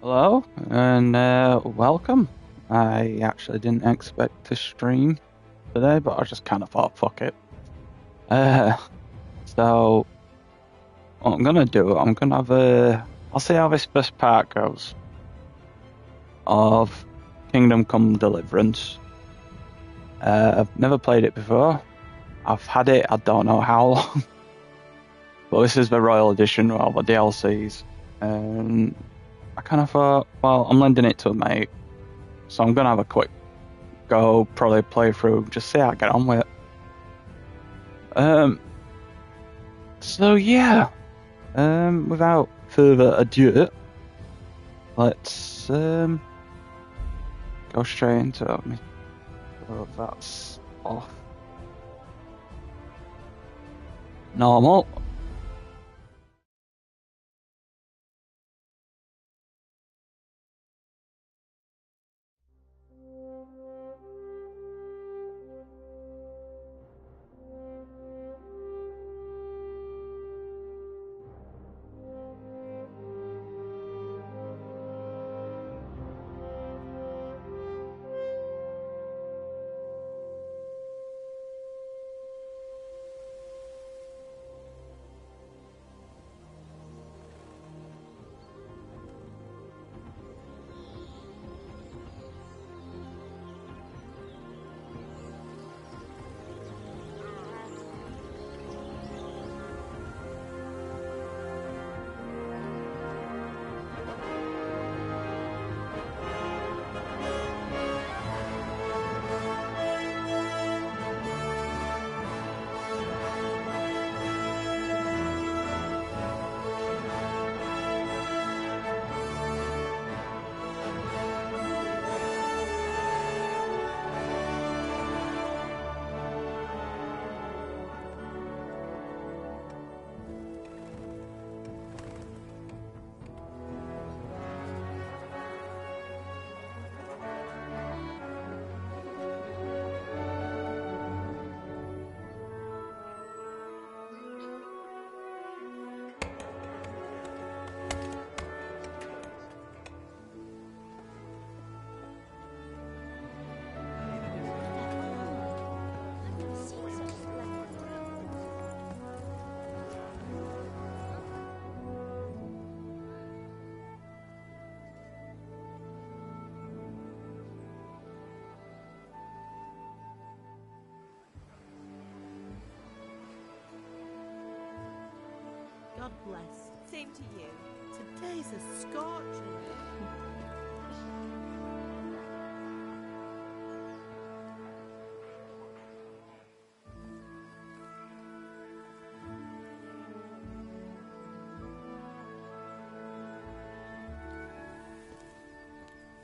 Hello and welcome. I actually didn't expect to stream today, but I just kind of thought, fuck it. So what I'm gonna do, I'm gonna have I'll see how this first part goes of Kingdom Come Deliverance. I've never played it before. I've had it, I don't know how long, but this is the Royal Edition with all the DLCs. And I kind of thought, well, I'm lending it to a mate, so I'm gonna have a quick go, probably play through, just see how I get on with it. So yeah, without further ado, let's go straight into it. So that's off. Normal. God bless. Same to you. Today's a scorcher.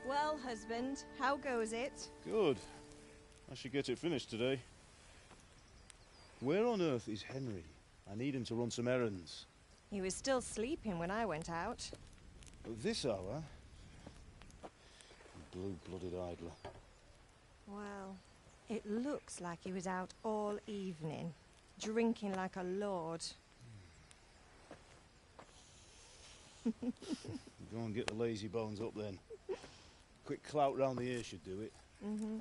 Well, husband, how goes it? Good. I should get it finished today. Where on earth is Henry? I need him to run some errands. He was still sleeping when I went out. At this hour? Blue-blooded idler. Well, it looks like he was out all evening, drinking like a lord. Go and get the lazy bones up then. Quick clout round the ear should do it. Mm-hmm.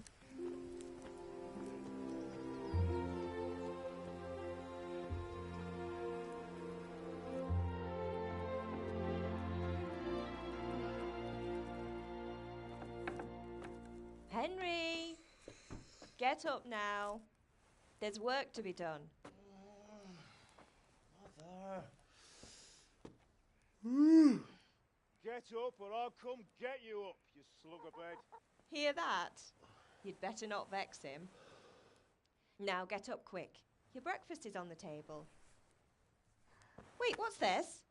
Henry! Get up now. There's work to be done. Mother. Get up or I'll come get you up, you slugabed. Hear that? You'd better not vex him. Now get up quick. Your breakfast is on the table. Wait, what's this?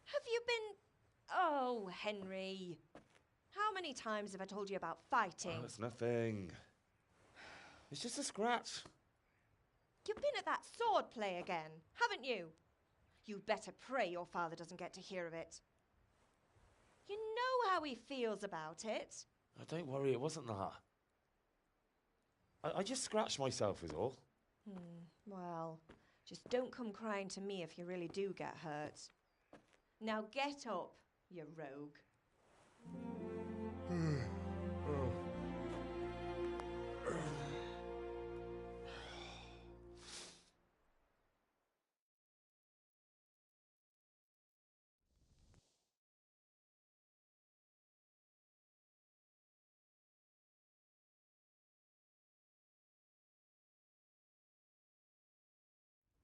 Have you been... Oh, Henry. How many times have I told you about fighting? Oh, it's nothing. It's just a scratch. You've been at that sword play again, haven't you? You'd better pray your father doesn't get to hear of it. You know how he feels about it. Oh, don't worry, it wasn't that. I just scratched myself is all. Well, just don't come crying to me if you really do get hurt. Now get up, you rogue.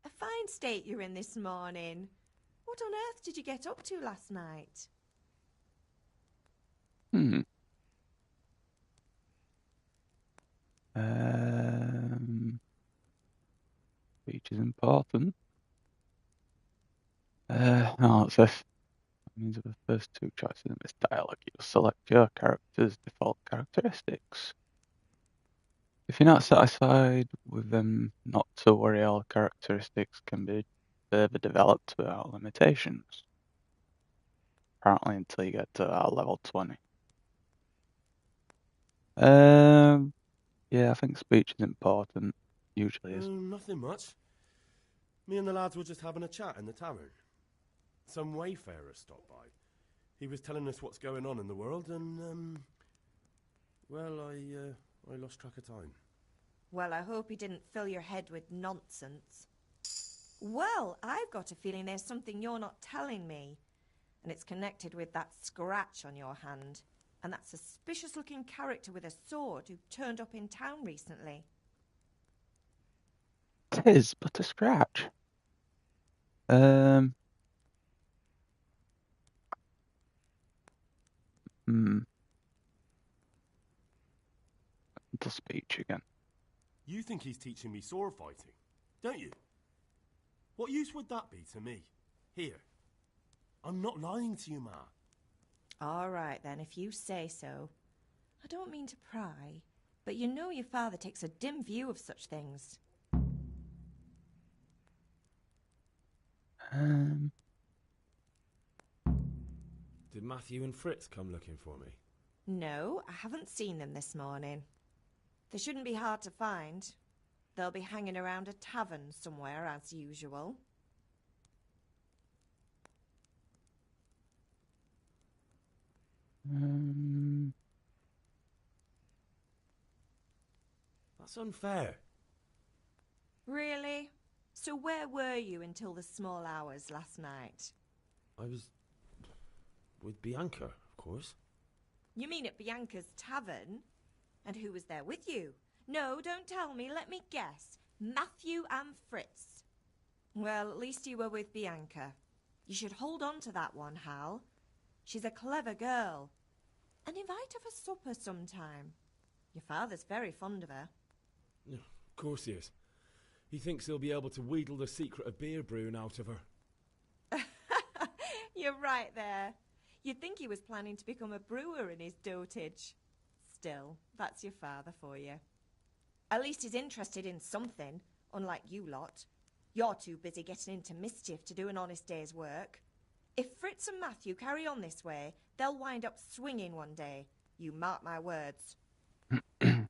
A fine state you're in this morning. What on earth did you get up to last night? Hmm. Speech is important. No, it's this. Means of the first two choices in this dialogue, you select your character's default characteristics. If you're not satisfied with them, not to worry, all characteristics can be further developed without limitations. Apparently until you get to level 20. Yeah, I think speech is important. Usually is. Nothing much. Me and the lads were just having a chat in the tavern. Some wayfarer stopped by. He was telling us what's going on in the world, and well, I lost track of time. Well, I hope he didn't fill your head with nonsense. Well, I've got a feeling there's something you're not telling me. And it's connected with that scratch on your hand. And that suspicious-looking character with a sword who turned up in town recently. 'Tis but a scratch. Hmm. The speech again. You think he's teaching me sword fighting, don't you? What use would that be to me? Here. I'm not lying to you, Ma. All right, then, if you say so. I don't mean to pry, but you know your father takes a dim view of such things. Did Matthew and Fritz come looking for me? No, I haven't seen them this morning. They shouldn't be hard to find. They'll be hanging around a tavern somewhere, as usual. That's unfair. Really? So where were you until the small hours last night? I was with Bianca, of course. You mean at Bianca's tavern? And who was there with you? No, don't tell me, let me guess. Matthew and Fritz. Well, at least you were with Bianca. You should hold on to that one, Hal. She's a clever girl. And invite her for supper sometime. Your father's very fond of her. Of course he is. He thinks he'll be able to wheedle the secret of beer brewing out of her. You're right there. You'd think he was planning to become a brewer in his dotage. Still, that's your father for you. At least he's interested in something, unlike you lot. You're too busy getting into mischief to do an honest day's work. If Fritz and Matthew carry on this way, they'll wind up swinging one day. You mark my words. Can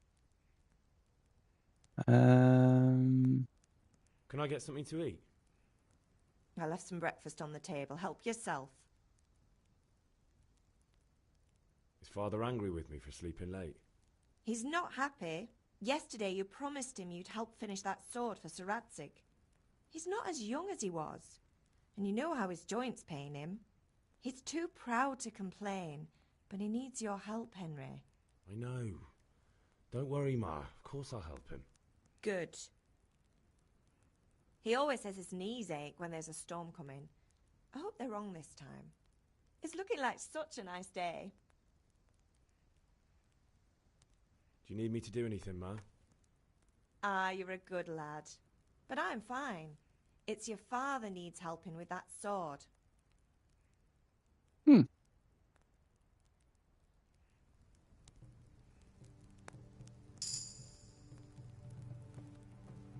I get something to eat? I left some breakfast on the table. Help yourself. Is Father angry with me for sleeping late? He's not happy. Yesterday you promised him you'd help finish that sword for Sir Radzig. He's not as young as he was. And you know how his joints pain him. He's too proud to complain, but he needs your help, Henry. I know. Don't worry, Ma. Of course I'll help him. Good. He always says his knees ache when there's a storm coming. I hope they're wrong this time. It's looking like such a nice day. Do you need me to do anything, Ma? Ah, you're a good lad. But I'm fine. It's your father needs helping with that sword.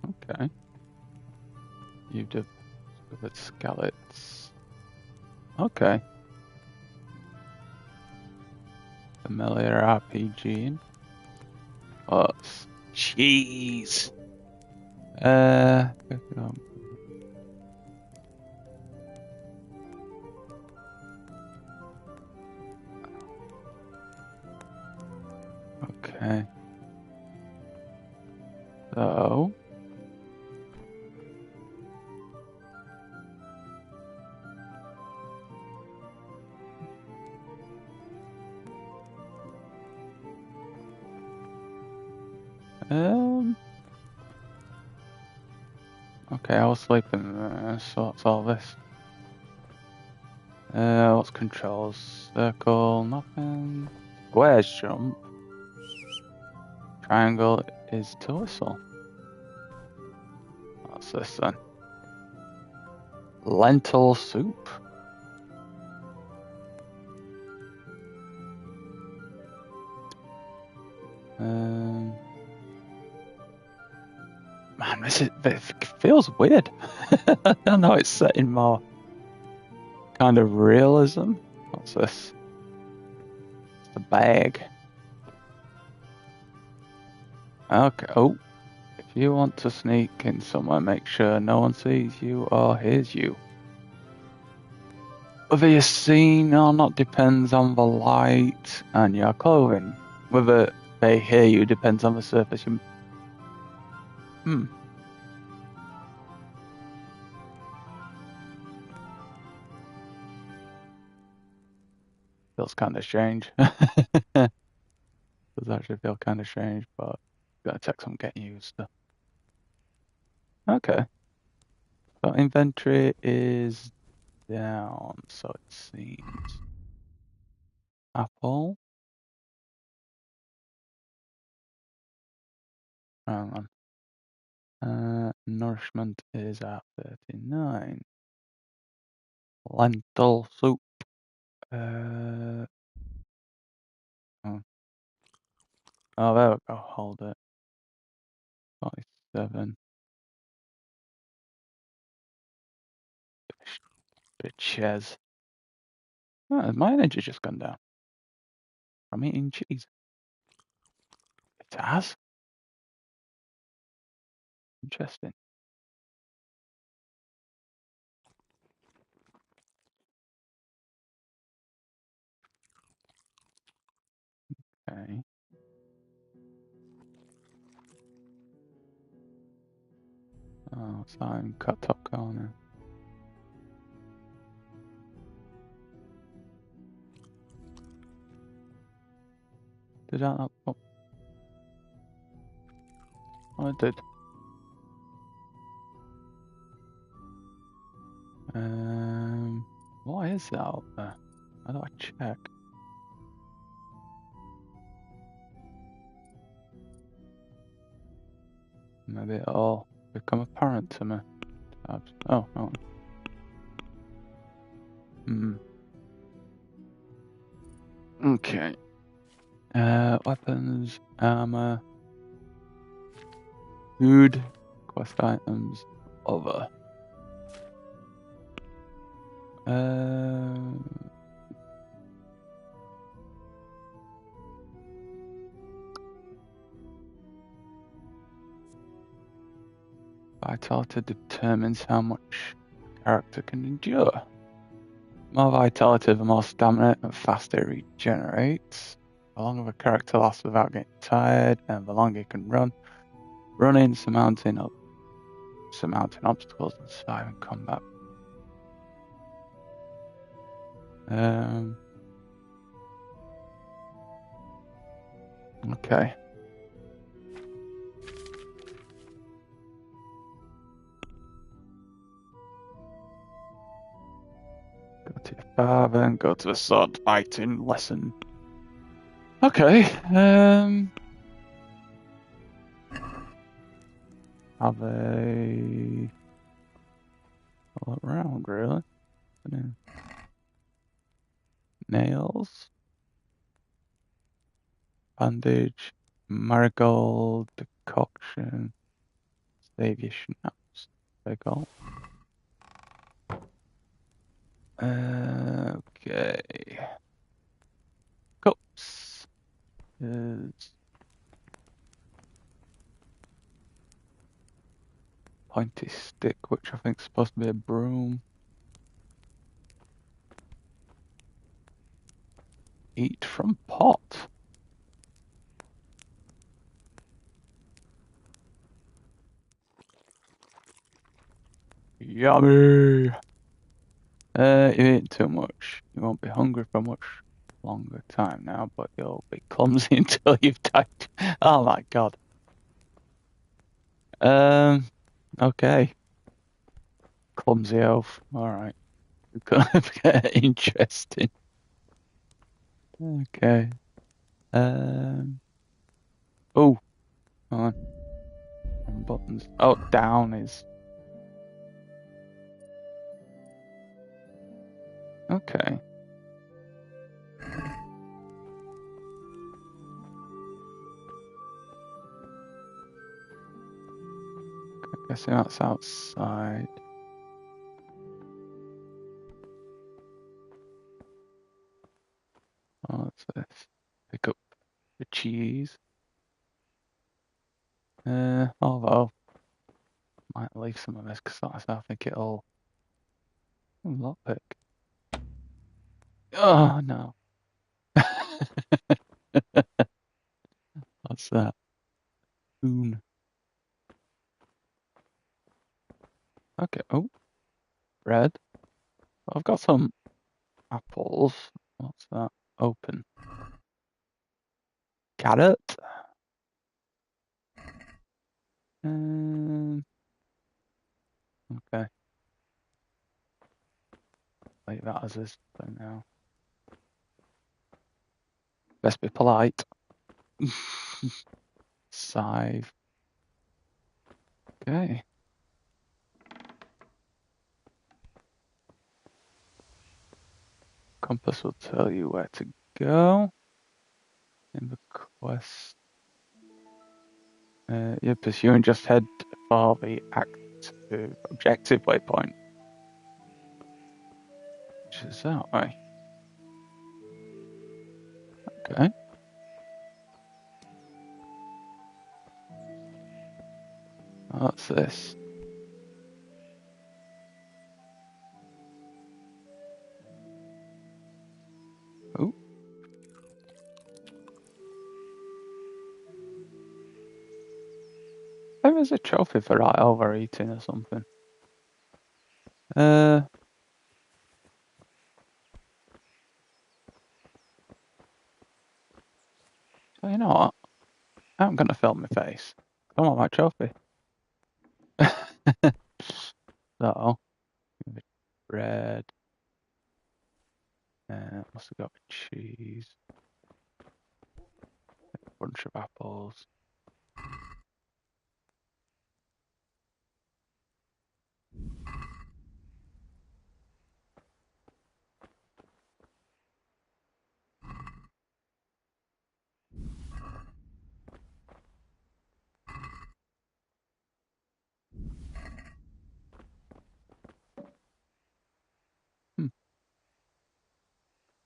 Okay. You discovered skeleton. Okay. Familiar RPG. Oh, jeez. Okay, I was sleeping, so what's all this? What's controls? Circle, nothing. Squares jump. Triangle is to whistle. What's this then? Lentil soup. Man, it feels weird. I know it's set in more kind of realism. What's this? It's the bag. Okay. Oh, if you want to sneak in somewhere, make sure no one sees you or hears you. Whether you're seen or not depends on the light and your clothing. Whether they hear you depends on the surface you... Feels kind of strange. Does actually feel kind of strange, but gotta take some getting used to. Okay. So inventory is down, so it seems. Apple. Hang on. Nourishment is at 39. Lentil soup. Oh. Oh, there we go. Hold it. 47. Bitches. Oh, my energy just gone down from eating cheese. It has? Interesting. Okay. Oh, sign cut top corner. Did that not? Oh, it did. What is that up there? How do I check? Maybe it'll become apparent to me. Oh, no. Okay. Weapons, armor, food, quest items, other. Vitality determines how much a character can endure. More vitality, the more stamina and faster it regenerates. The longer the character lasts without getting tired, and the longer it can run. Running, surmounting obstacles, and surviving combat. Okay. Go to your father and go to the sword fighting lesson. Okay. Have a look around, really. Nails. Bandage. Marigold. Decoction. Save your schnapps. Take all. Okay. Cups. Is pointy stick, which I think is supposed to be a broom. Eat from pot. Yummy! You eat too much. You won't be hungry for much longer time now, but you'll be clumsy until you've died. Oh my god. Okay. Clumsy elf. Alright. It's gonna get interesting. Okay. Oh, on. Buttons. Oh, down is. Okay. Guessing that's outside. Oh, what's this? Pick up the cheese. Although might leave some of this because I think it'll. Lockpick. Oh no. What's that? Spoon. Okay. Oh, bread. I've got some apples. What's that? Open. Carrot. Okay. Leave that as is for now. Best be polite. Scythe. Okay. Compass will tell you where to go. In the quest. You're pursuing, just head for the active objective waypoint. Which is that way. Okay. What's this? Oh. There is a trophy for right overeating or something. So you know what? I'm gonna film my face. I want my trophy. So, bread. Must have got cheese. A bunch of apples.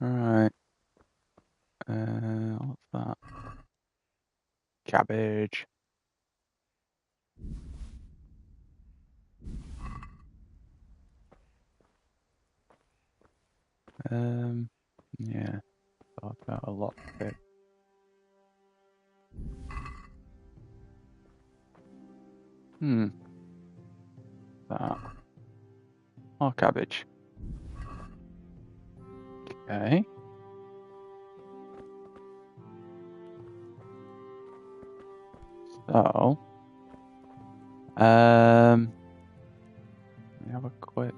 Alright. What's that? Cabbage. Yeah. Thought about a lot of it. That. More cabbage. Okay. So, let me have a quick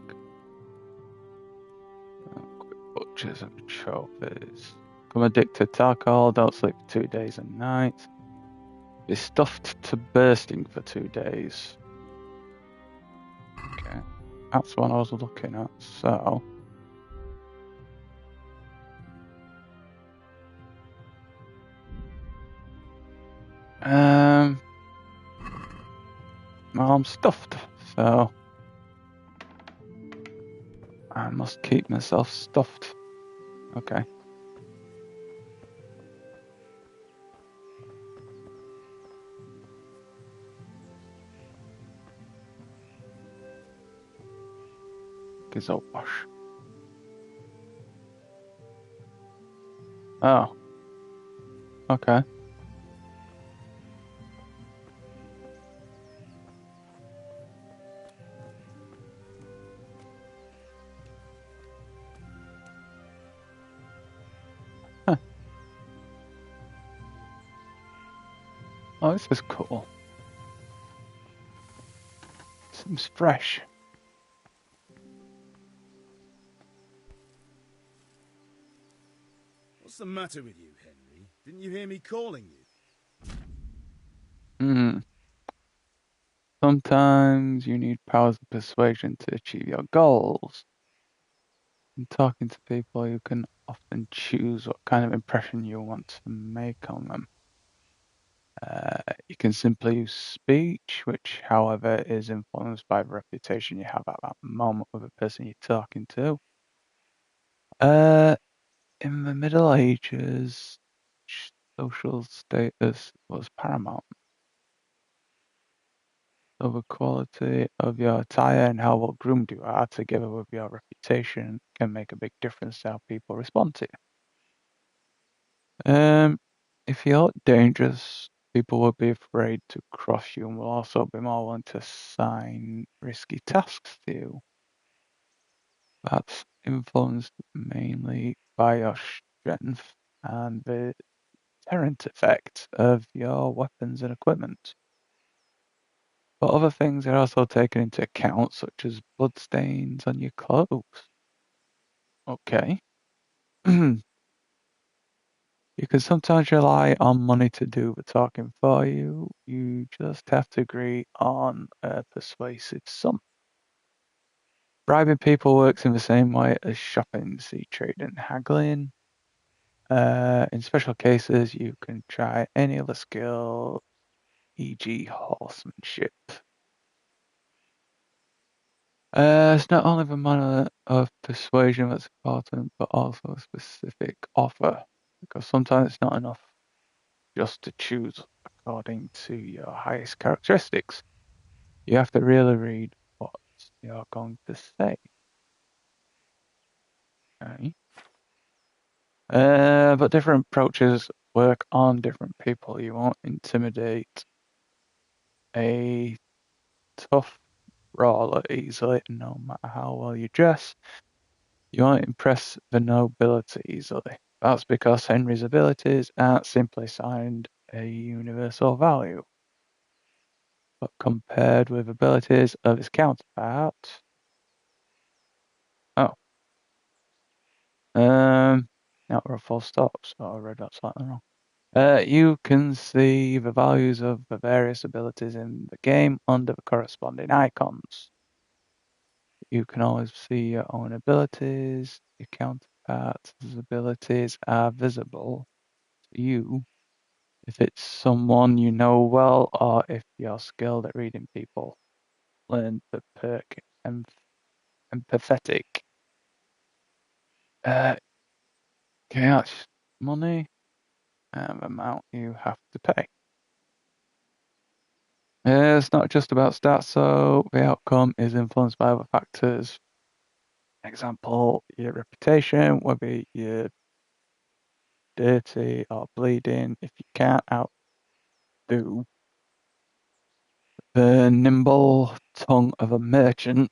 butchers and trophies. Become addicted to alcohol, don't sleep for 2 days and nights. Be stuffed to bursting for 2 days. Okay. That's what I was looking at, so. Well, I'm stuffed, so. I must keep myself stuffed. Okay. Gizzo wash. Oh. Okay. Huh. Oh, this is cool. Seems fresh. What's the matter with you, Henry? Didn't you hear me calling you? Hmm. Sometimes you need powers of persuasion to achieve your goals. In talking to people, you can often choose what kind of impression you want to make on them. You can simply use speech, which, however, is influenced by the reputation you have at that moment with the person you're talking to. In the Middle Ages, social status was paramount. So the quality of your attire and how well groomed you are, together with your reputation, can make a big difference to how people respond to you. If you look dangerous, people will be afraid to cross you and will also be more willing to assign risky tasks to you. That's influenced mainly by your strength and the deterrent effect of your weapons and equipment. But other things are also taken into account, such as bloodstains on your clothes. Okay. You can sometimes rely on money to do the talking for you. You just have to agree on a persuasive sum. Bribing people works in the same way as shopping, see trade and haggling. In special cases, you can try any other skill, e.g. horsemanship. It's not only the manner of persuasion that's important, but also a specific offer, because sometimes it's not enough just to choose according to your highest characteristics. You have to really read what you're going to say. Okay. But different approaches work on different people. You won't intimidate a tough brawler easily, no matter how well you dress. You won't impress the nobility easily. That's because Henry's abilities aren't simply assigned a universal value, but compared with abilities of his counterpart. Oh. Now we're a full stop, so I read that slightly wrong. You can see the values of the various abilities in the game under the corresponding icons. You can always see your own abilities. Your counterparts' abilities are visible to you if it's someone you know well or if you're skilled at reading people. Learn the perk empathetic. Okay, that's money and the amount you have to pay. It's not just about stats, so the outcome is influenced by other factors. Example, your reputation, whether you're dirty or bleeding. If you can't outdo the nimble tongue of a merchant,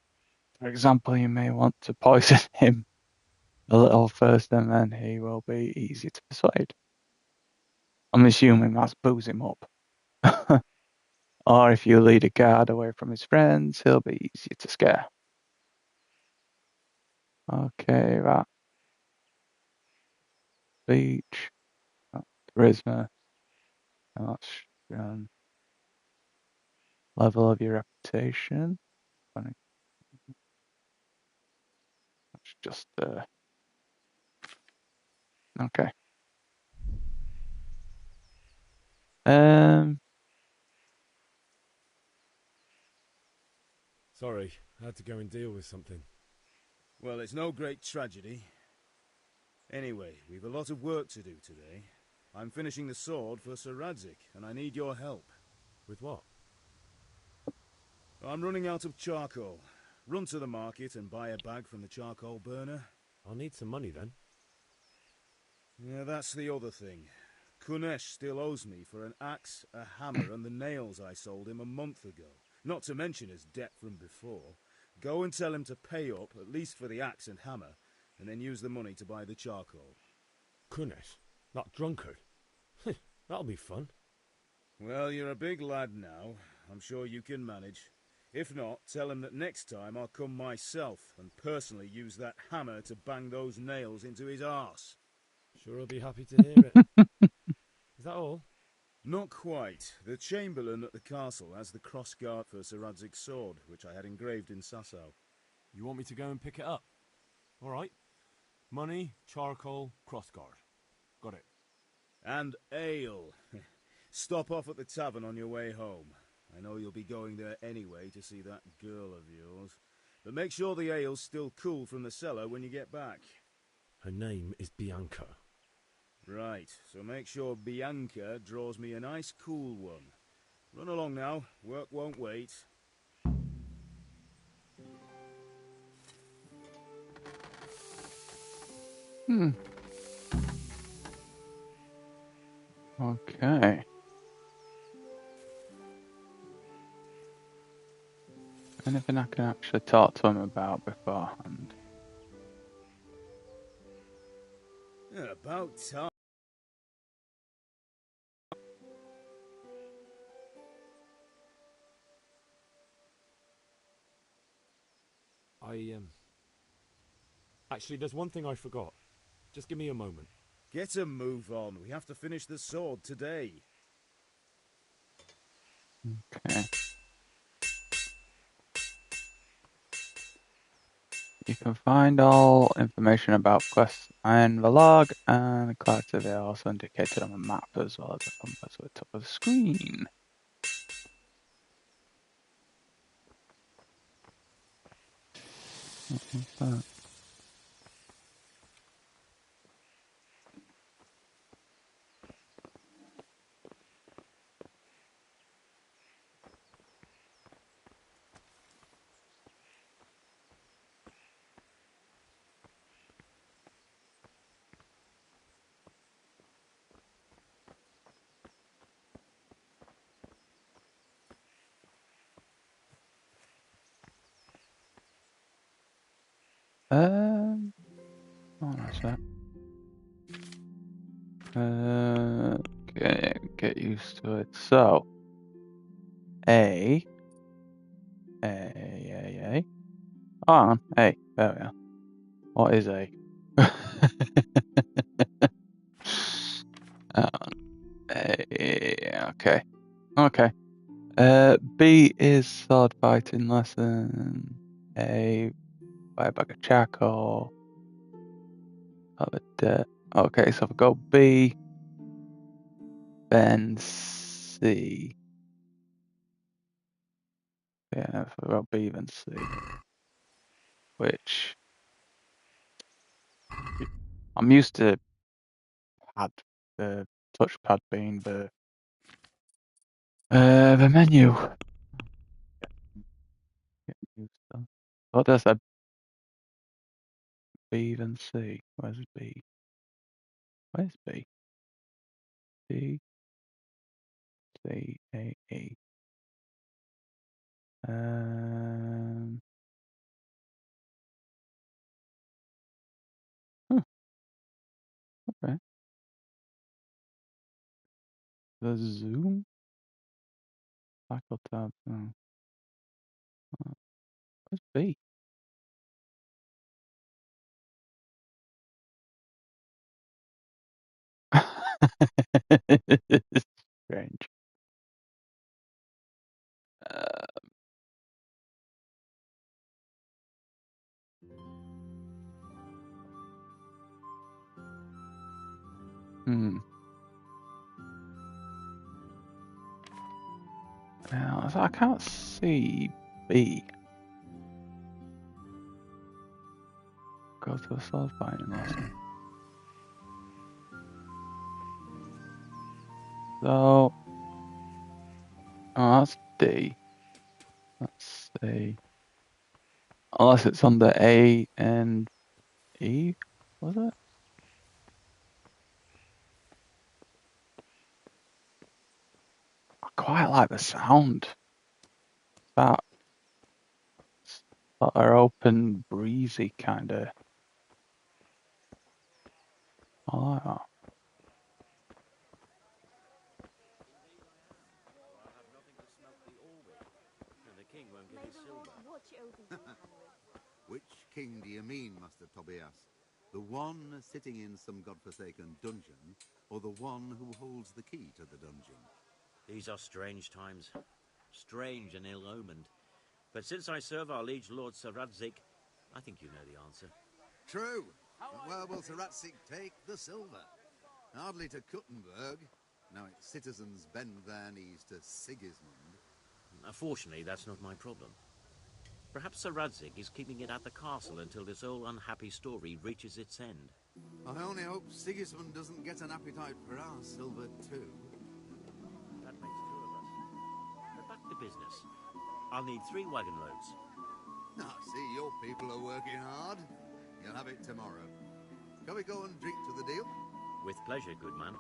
for example, you may want to poison him a little first and then he will be easy to persuade. I'm assuming that's booze him up. Or if you lead a guard away from his friends, he'll be easier to scare. Okay, that speech, that's charisma, and that's level of your reputation. That's just okay. Um, Sorry, I had to go and deal with something. Well, it's no great tragedy. Anyway, we've a lot of work to do today. I'm finishing the sword for Sir Radzik, and I need your help. With what? I'm running out of charcoal. Run to the market and buy a bag from the charcoal burner. I'll need some money then. Yeah, that's the other thing. Kunesh still owes me for an axe, a hammer, and the nails I sold him a month ago. Not to mention his debt from before. Go and tell him to pay up, at least for the axe and hammer, and then use the money to buy the charcoal. Kunesh? That drunkard? That'll be fun. Well, you're a big lad now. I'm sure you can manage. If not, tell him that next time I'll come myself and personally use that hammer to bang those nails into his arse. Sure, I'll be happy to hear it. Is that all? Not quite. The Chamberlain at the castle has the crossguard for Sir Radzig's sword, which I had engraved in Sasau. You want me to go and pick it up? All right. Money, charcoal, crossguard. Got it. And ale. Stop off at the tavern on your way home. I know you'll be going there anyway to see that girl of yours. But make sure the ale's still cool from the cellar when you get back. Her name is Bianca. Right, so make sure Bianca draws me a nice cool one. Run along now, work won't wait. Okay. Anything I can actually talk to him about beforehand? Yeah, about time. Actually, there's one thing I forgot. Just give me a moment. Get a move on. We have to finish the sword today. Okay. You can find all information about quests in the log, and the characters are also indicated on the map as well as the compass at the top of the screen. What's that? Oh, that's that. Okay, get used to it. So, A. Oh, hang on. A. There we are. What is A? A. Okay. Okay. B is sword fighting lesson. A. Buy a bag of charcoal. Okay, so if I go B, then C. Yeah, if I go B, then C. Which I'm used to the touchpad being the menu. Get used to. What does that B then C? Where's B? Where's B? B C A E. Um. huh, okay. The zoom cycle tab. Oh. Where's B? Strange. Uh, hmm. Now, so I can't see B. Go to the sword fighting lesson. So, oh, that's D. Let's see. Unless it's under A and E, was it? I quite like the sound. That sort of open, breezy kind of. I like that. The king won't give his Which king do you mean, Master Tobias? The one sitting in some godforsaken dungeon, or the one who holds the key to the dungeon? These are strange times. Strange and ill-omened. But since I serve our liege lord Sir Radzik, I think you know the answer. True. And where will Sir Ratzik take the silver? Hardly to Kuttenberg. Now its citizens bend their knees to Sigismund. Fortunately, that's not my problem. Perhaps Sir Radzik is keeping it at the castle until this whole unhappy story reaches its end. I only hope Sigismund doesn't get an appetite for our silver too. That makes two of us. But back to business. I'll need 3 wagon loads. I see your people are working hard. You'll have it tomorrow. Shall we go and drink to the deal? With pleasure, good man.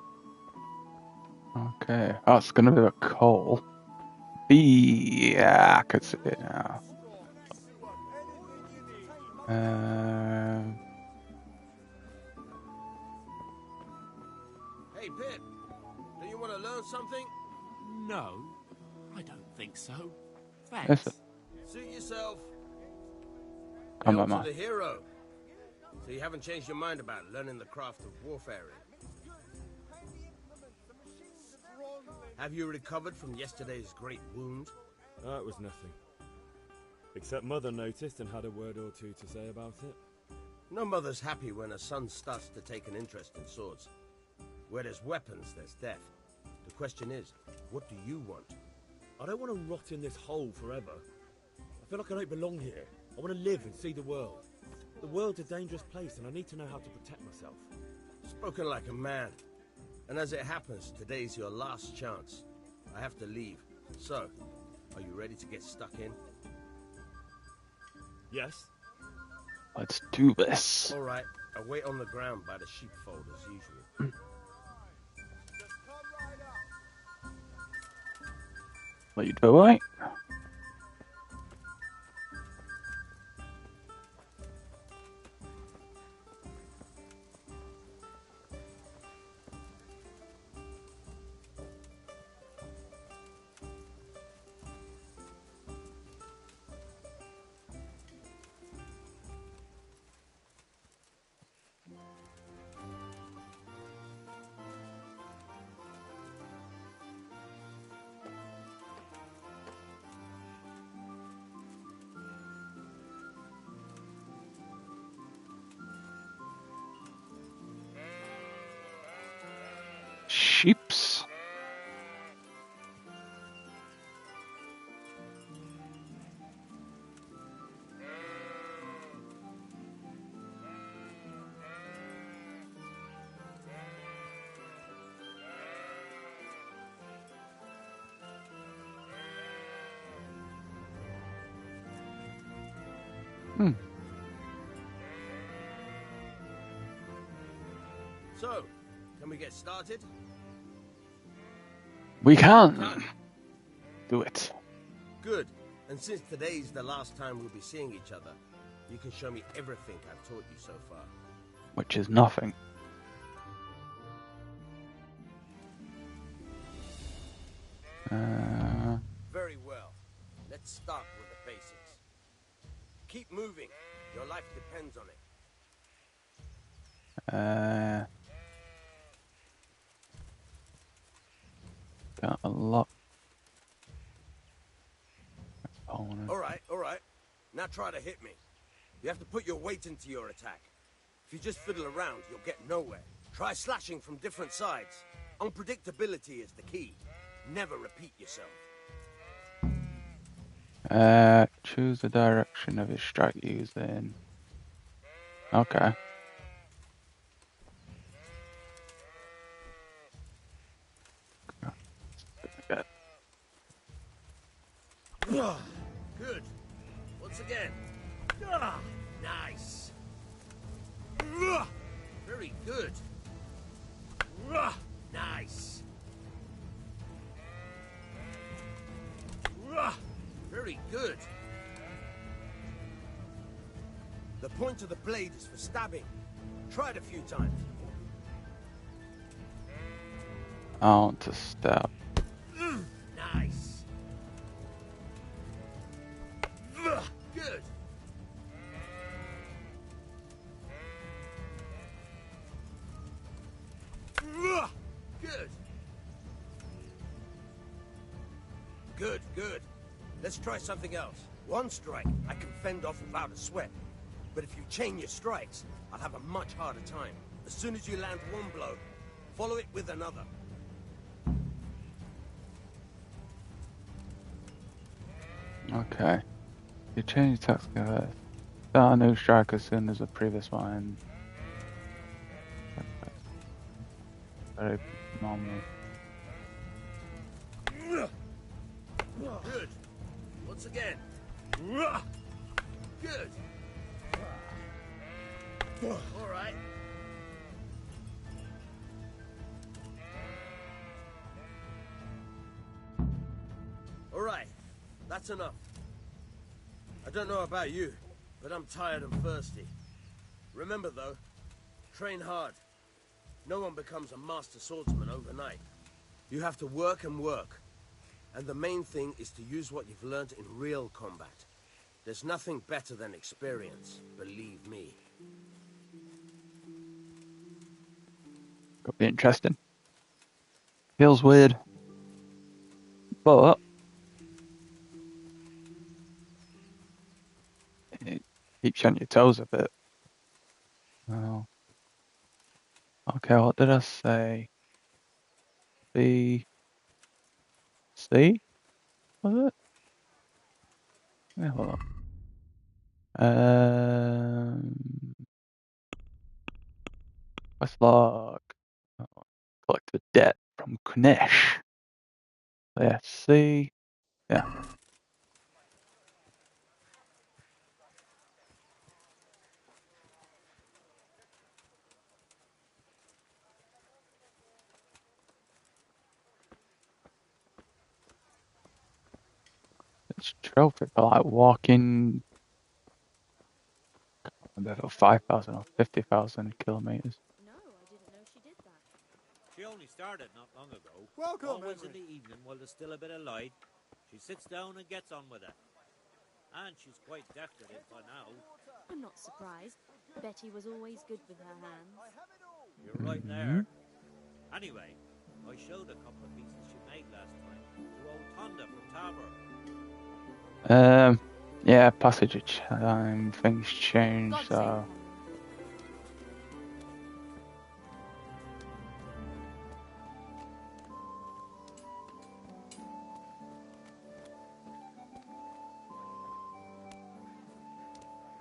Okay. Oh, it's gonna be the coal. Yeah, I could see it now. Hey, Pip, do you want to learn something? No, I don't think so. Yes, Thanks. Suit yourself. come Hail on, to man. the hero. So you haven't changed your mind about learning the craft of warfaring? Have you recovered from yesterday's great wound? That was nothing. Except Mother noticed and had a word or two to say about it. No mother's happy when her son starts to take an interest in swords. Where there's weapons, there's death. The question is, what do you want? I don't want to rot in this hole forever. I feel like I don't belong here. I want to live and see the world. The world's a dangerous place and I need to know how to protect myself. Spoken like a man. And as it happens, today's your last chance. I have to leave. So, are you ready to get stuck in? Yes? Let's do this. All right, I'll wait on the ground by the sheepfold as usual. Lead the way. Sheeps. So, can we get started? We can do it. Good. And since today's the last time we'll be seeing each other, you can show me everything I've taught you so far. Which is nothing. Very well. Let's start with the basics. Keep moving. Your life depends on it. Got a lot. Opponent. All right. Now try to hit me. You have to put your weight into your attack. If you just fiddle around, you'll get nowhere. Try slashing from different sides. Unpredictability is the key. Never repeat yourself. Choose the direction of his strike using. Okay. Good. Good. Once again. Nice. Very good. Nice. Very good. The point of the blade is for stabbing. Try it a few times. I want to stab. Nice. Good. Let's try something else. One strike, I can fend off without a sweat. But if you chain your strikes, I'll have a much harder time. As soon as you land one blow, follow it with another. Okay. You change tactics. Start a new strike as soon as the previous one. Very normal. Good. Once again. Good. All right. All right. That's enough. I don't know about you, but I'm tired and thirsty. Remember, though, train hard. No one becomes a master swordsman overnight. You have to work and work. And the main thing is to use what you've learned in real combat. There's nothing better than experience, believe me. Could be interesting. Feels weird. But it keeps you on your toes a bit. Oh. Okay, what did I say? B, C? Was it? Yeah, hold on. Quest log. Oh, collect the debt from Kunesh. Yeah, C. Yeah. It's trophy for like walking about 5,000 or 50,000 kilometers. No, I didn't know she did that. She only started not long ago. Welcome, Always in Henry. the evening while there's still a bit of light. She sits down and gets on with it. And she's quite deft at it by now. I'm not surprised. Betty was always good with her hands. You're right there. Anyway, I showed a couple of pieces she made last time to old Tonda from Tabor. Yeah, passage of time, things change, God so.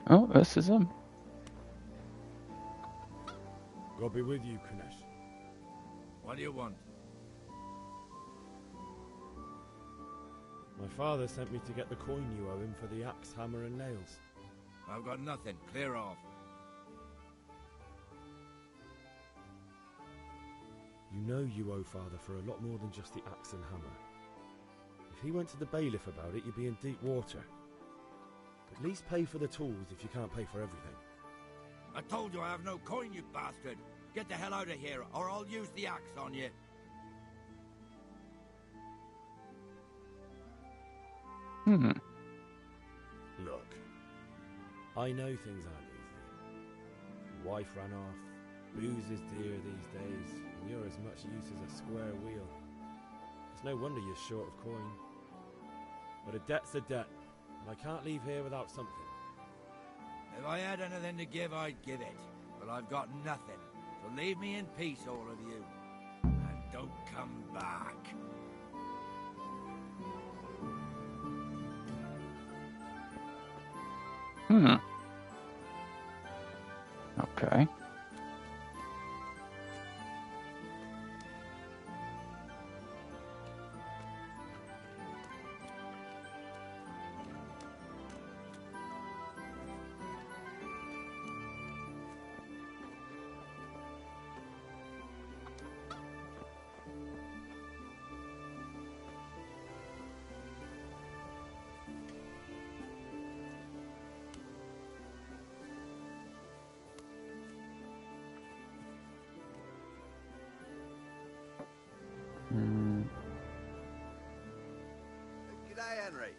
Oh, this is him. God be with you, Kunesh. What do you want? My father sent me to get the coin you owe him for the axe, hammer and nails. I've got nothing. Clear off. You know you owe father for a lot more than just the axe and hammer. If he went to the bailiff about it, you'd be in deep water. At least pay for the tools if you can't pay for everything. I told you I have no coin, you bastard. Get the hell out of here, or I'll use the axe on you. Look, I know things aren't easy. Your wife ran off, booze is dear these days, and you're as much use as a square wheel. It's no wonder you're short of coin. But a debt's a debt, and I can't leave here without something. If I had anything to give, I'd give it. But I've got nothing. So leave me in peace, all of you. And don't come back. Okay. G'day, Henry.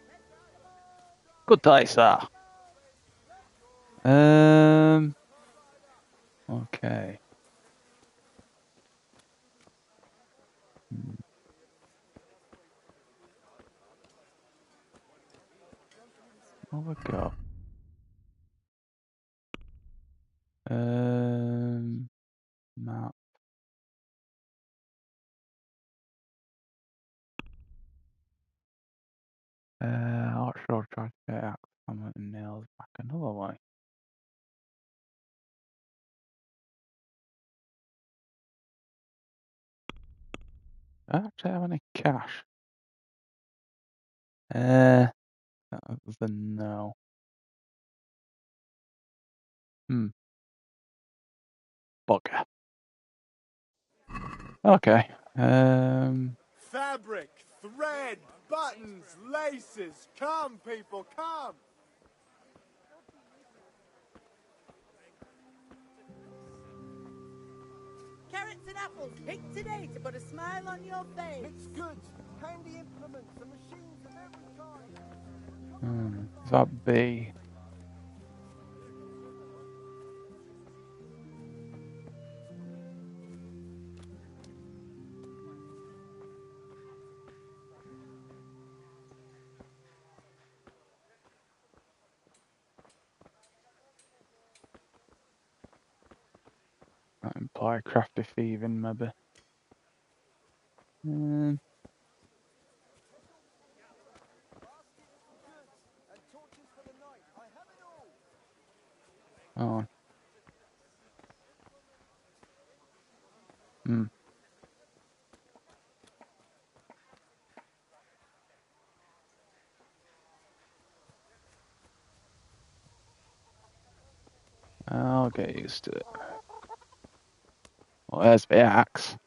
Good day, sir. Okay. Map. I'll sure try to get axe hammer and nails back another way. Do I actually have any cash? Other than no. Bugger. Okay. Fabric, thread, buttons, laces. Come, people, come. Carrots and apples picked today to put a smile on your face. Mixed goods, handy implements, and machines of every kind. Is that B? That imply crafty thieving, maybe. Oh. I'll get used to it. Well, there's the axe.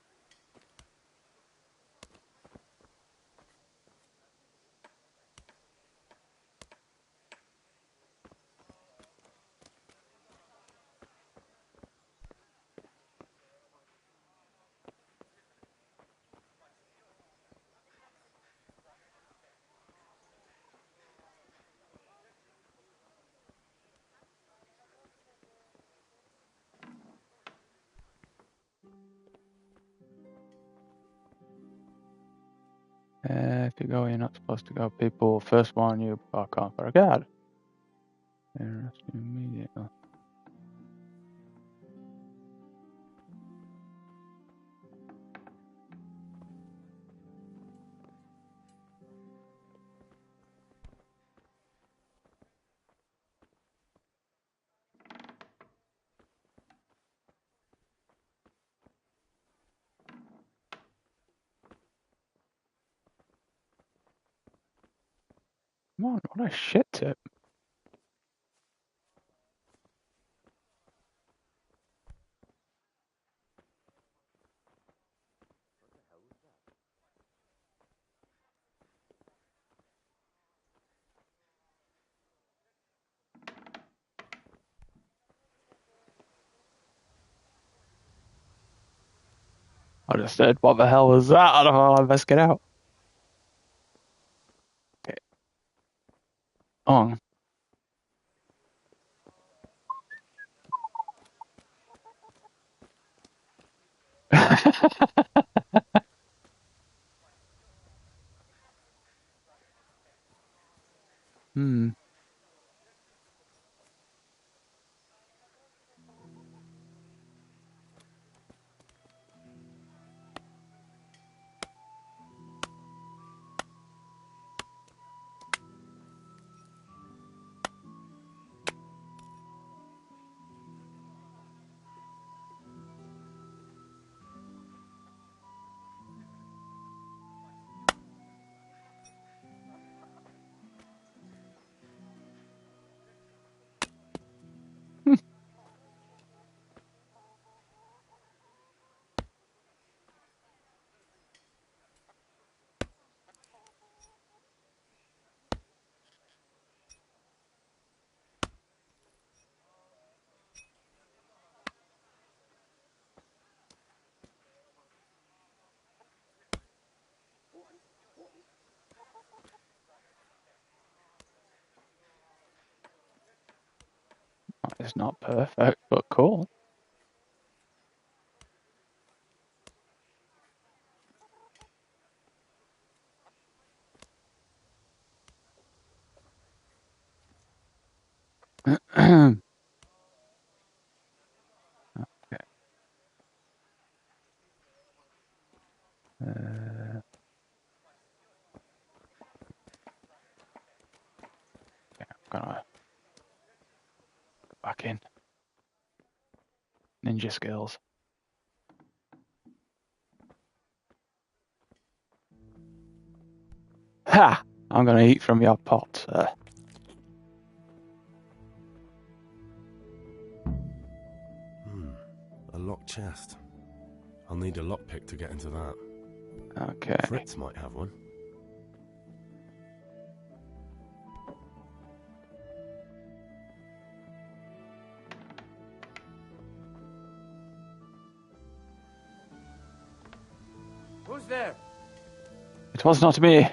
If you go, you're not supposed to go. People first warn you, but I can't forget. Interesting immediately. Come on, what a shit tip. I just said, what the hell was that? I don't know, I best get out. Okay. On. It's not perfect, but cool. back in. Ninja skills. Ha! I'm gonna eat from your pot, sir. A locked chest. I'll need a lockpick to get into that. Okay. Fritz might have one. Who's there? It was not me.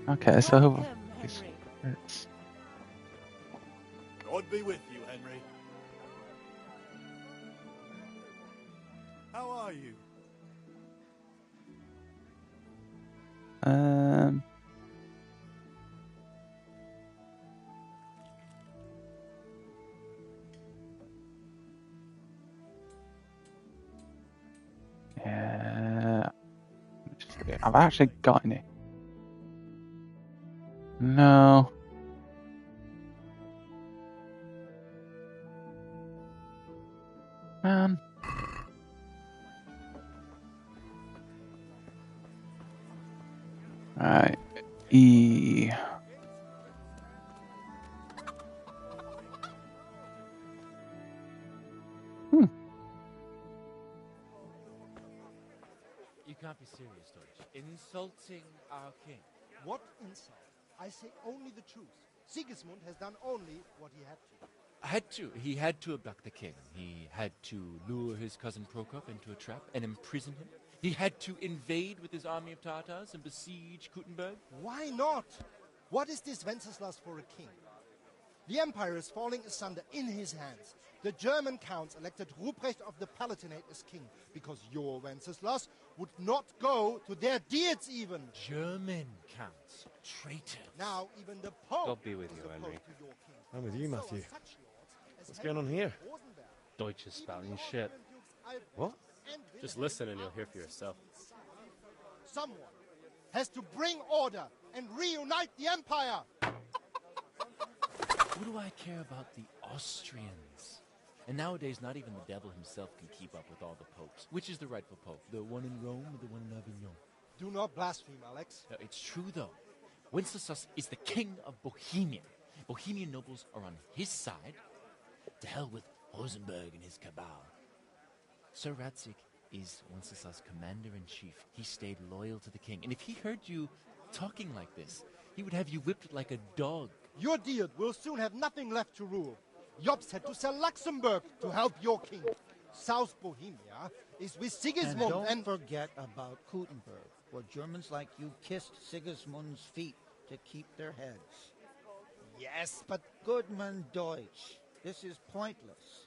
Okay, so Welcome, Henry. God be with you, Henry. How are you? Yeah. I've actually got any. No. Man. Right. E. You can't be serious, Deutsch. Insulting our king. What insult? I say only the truth. Sigismund has done only what he had to. He had to abduct the king. He had to lure his cousin Prokop into a trap and imprison him. He had to invade with his army of Tartars and besiege Kuttenberg. Why not? What is this Wenceslas for a king? The empire is falling asunder in his hands. The German counts elected Ruprecht of the Palatinate as king because your Wenceslas would not go to their deeds even. German counts. Traitors. Now even the Pope God be with you, is Henry. opposed to your king. I'm with you, So are Matthew. such lords as What's going on Henry here? of Rosenberg. Deutsch is spouting Even the shit. Austrian dukes Albrecht What? and Just Wilhelm listen and you'll are hear on for yourself. Sigismund's side. Someone has to bring order and reunite the empire. What do I care about the Austrians? And nowadays, not even the devil himself can keep up with all the popes. Which is the rightful pope? The one in Rome or the one in Avignon? Do not blaspheme, Alex. No, it's true, though. Wenceslas is the king of Bohemia. Bohemian nobles are on his side. To hell with Rosenberg and his cabal. Sir Radzik is Wenceslas' commander-in-chief. He stayed loyal to the king. And if he heard you talking like this, he would have you whipped like a dog. Your deed will soon have nothing left to rule. Jobst had to sell Luxembourg to help your king. South Bohemia is with Sigismund And don't forget about Kuttenberg, where Germans like you kissed Sigismund's feet to keep their heads. Yes, but Goodman Deutsch, this is pointless.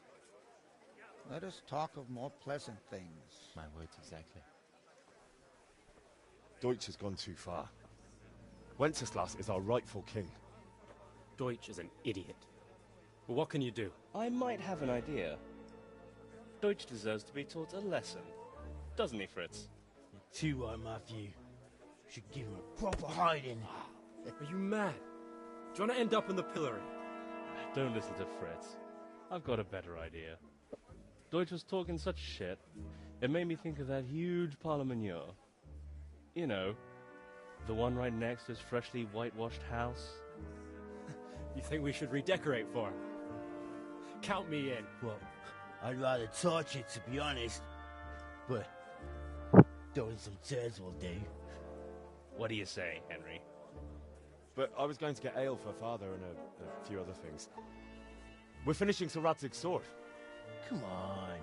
Let us talk of more pleasant things. My words exactly. Deutsch has gone too far. Wenceslas is our rightful king. Deutsch is an idiot. But what can you do? I might have an idea. Deutsch deserves to be taught a lesson. Doesn't he, Fritz? You're too right, Matthew. Should give him a proper hiding. Are you mad? Do you want to end up in the pillory? Don't listen to Fritz. I've got a better idea. Deutsch was talking such shit, it made me think of that huge parliament. You know, the one right next to his freshly whitewashed house. You think we should redecorate for him? Count me in. Well, I'd rather torch it, to be honest. But throwing some turds will do. What do you say, Henry? But I was going to get ale for father and a few other things. We're finishing Sir Radzig's sword. Come on.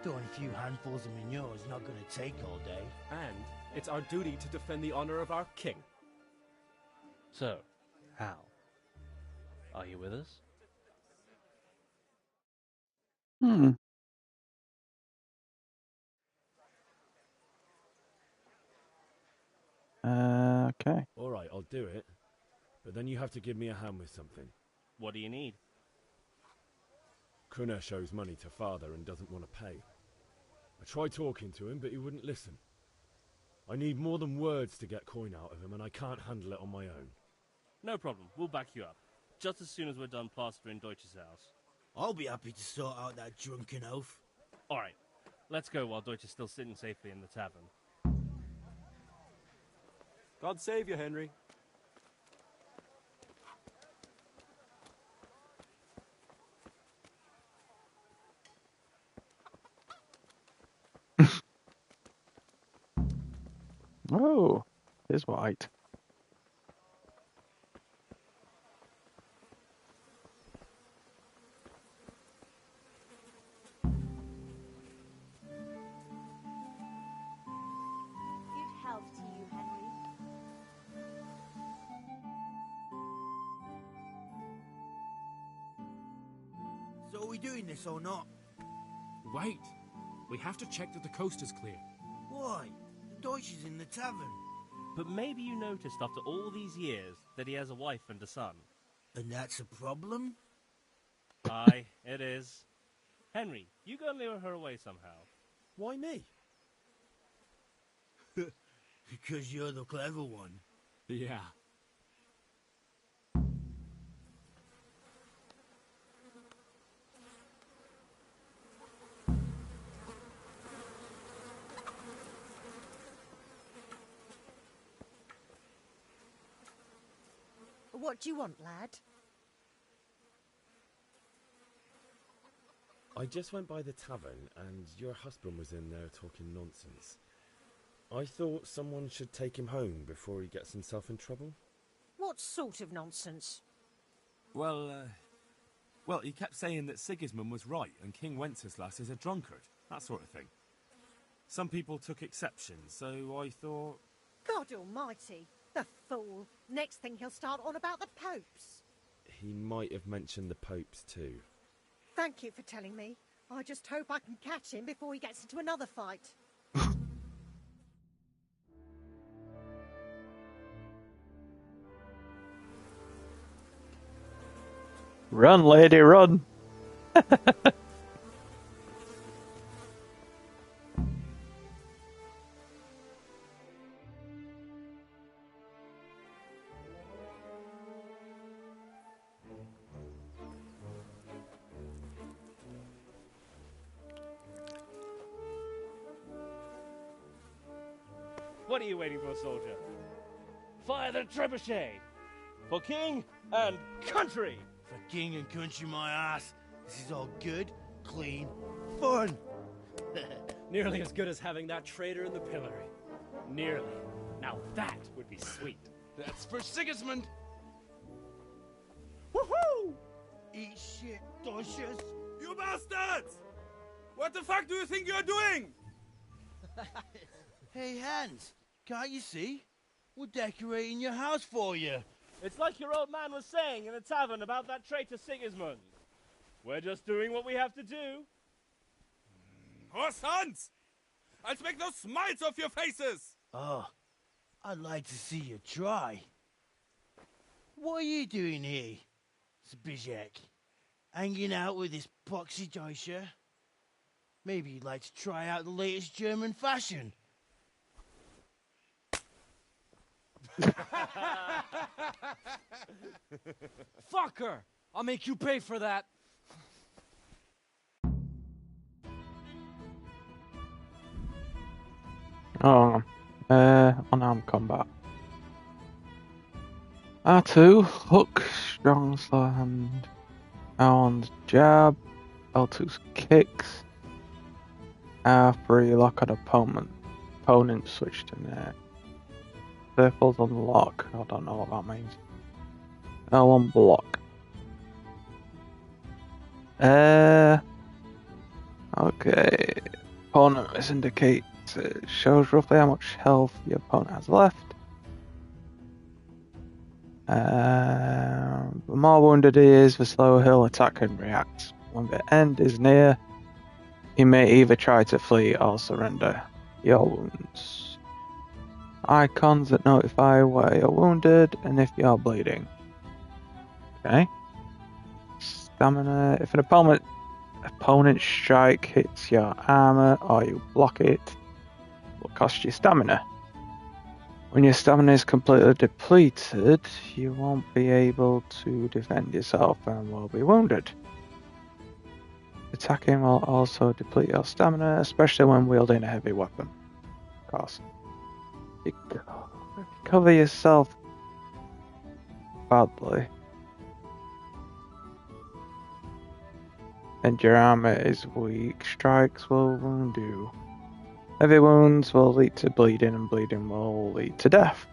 Throwing a few handfuls of manure is not going to take all day. And it's our duty to defend the honor of our king. So, Hal, are you with us? Okay. All right, I'll do it. But then you have to give me a hand with something. What do you need? Kunesh shows money to father and doesn't want to pay. I tried talking to him, but he wouldn't listen. I need more than words to get coin out of him, and I can't handle it on my own. No problem. We'll back you up. Just as soon as we're done plastering Deutsch's house. I'll be happy to sort out that drunken oaf. All right. Let's go while Deutsch is still sitting safely in the tavern. God save you, Henry. Oh, it's white. Good health to you, Henry. So are we doing this or not? Wait. We have to check that the coast is clear. Why? The Deutsch is in the tavern. But maybe you noticed after all these years that he has a wife and a son. And that's a problem? Aye, it is. Henry, you go and lure her away somehow. Why me? Because you're the clever one. Yeah. What do you want, lad? I just went by the tavern, and your husband was in there talking nonsense. I thought someone should take him home before he gets himself in trouble. What sort of nonsense? Well, he kept saying that Sigismund was right and King Wenceslas is a drunkard, that sort of thing. Some people took exception, so I thought... God almighty, the fool. Next thing he'll start on about the popes. He might have mentioned the popes too. Thank you for telling me. I just hope I can catch him before he gets into another fight. Run, lady, run! What are you waiting for, soldier? Fire the trebuchet! For king and country! For king and country, my ass. This is all good, clean, fun. Nearly as good as having that traitor in the pillory. Nearly. Now that would be sweet. That's for Sigismund! Woohoo! Eat shit, Deutsches. You bastards! What the fuck do you think you're doing? Hey, Hans, can't you see? We're decorating your house for you. It's like your old man was saying in the tavern about that traitor Sigismund. We're just doing what we have to do. Oh, sons! I'll make those smiles off your faces! Oh, I'd like to see you try. What are you doing here, Zbigniew? Hanging out with this poxy Deutscher? Maybe you'd like to try out the latest German fashion. Fuck her! I'll make you pay for that. Oh, unarmed combat. R2, hook, strong slam, R1's jab, L2's kicks, R3 lock on opponent switch to net. Circles unlock, I don't know what that means. L1 block. Okay. Opponent misindicate. It shows roughly how much health your opponent has left. The more wounded he is, the slower he'll attack and react. When the end is near, he may either try to flee or surrender your wounds. Icons that notify where you're wounded and if you're bleeding. Okay. Stamina. If an opponent's strike hits your armor or you block it, will cost you stamina. When your stamina is completely depleted, you won't be able to defend yourself and will be wounded. Attacking will also deplete your stamina, especially when wielding a heavy weapon. Of course. If you cover yourself badly, and your armor is weak, strikes will wound you. Heavy wounds will lead to bleeding, and bleeding will lead to death.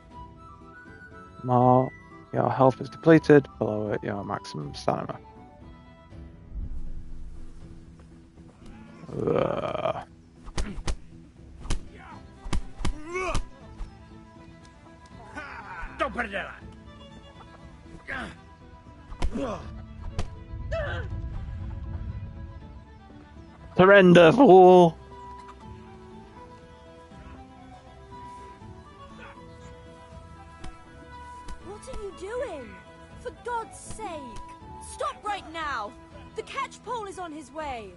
More your health is depleted, below it your maximum stamina. Don't put it there! Surrender, fool! What are you doing? For God's sake! Stop right now! The catch pole is on his way!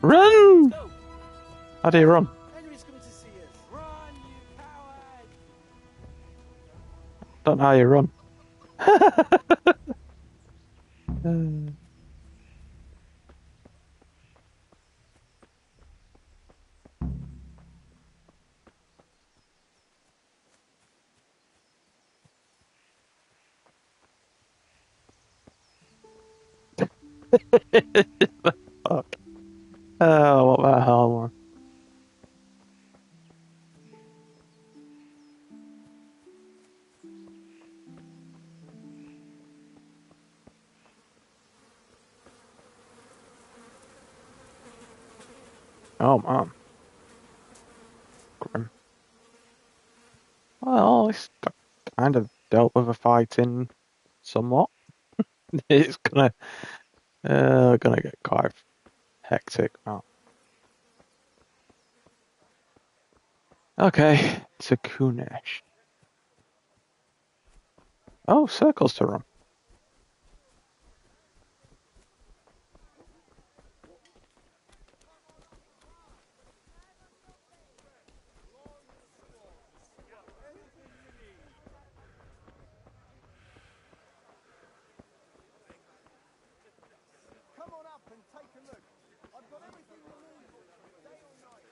Run! How do you run? Henry's coming to see us. Run, you coward! Don't know how you run. Fuck. Oh, what the hell, man. Oh, man. Grim. Well, it's kind of dealt with a fighting somewhat. It's gonna get quite hectic now. Okay, to Kunesh. Oh, circles to run. Come on up and take a look. I've got everything you need. Day or night.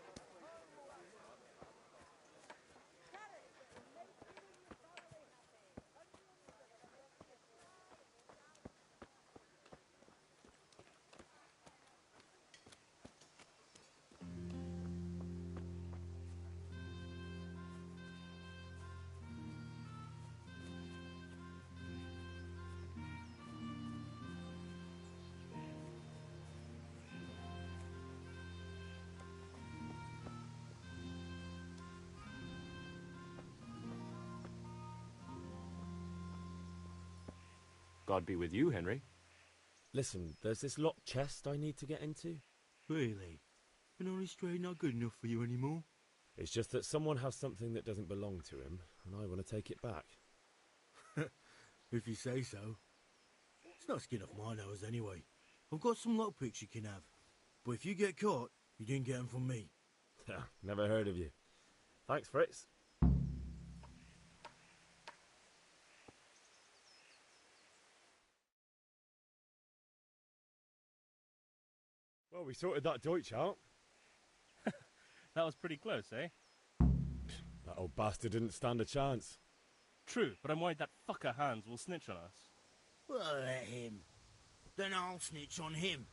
God be with you, Henry. Listen, there's this locked chest I need to get into. Really? And only straight not good enough for you anymore? It's just that someone has something that doesn't belong to him, and I want to take it back. If you say so. It's not skin off my nose anyway. I've got some lockpicks you can have. But if you get caught, you didn't get them from me. Never heard of you. Thanks, Fritz. Well, we sorted that Deutsch out. That was pretty close, eh? That old bastard didn't stand a chance. True, but I'm worried that fucker Hans will snitch on us. Well, let him. Then I'll snitch on him.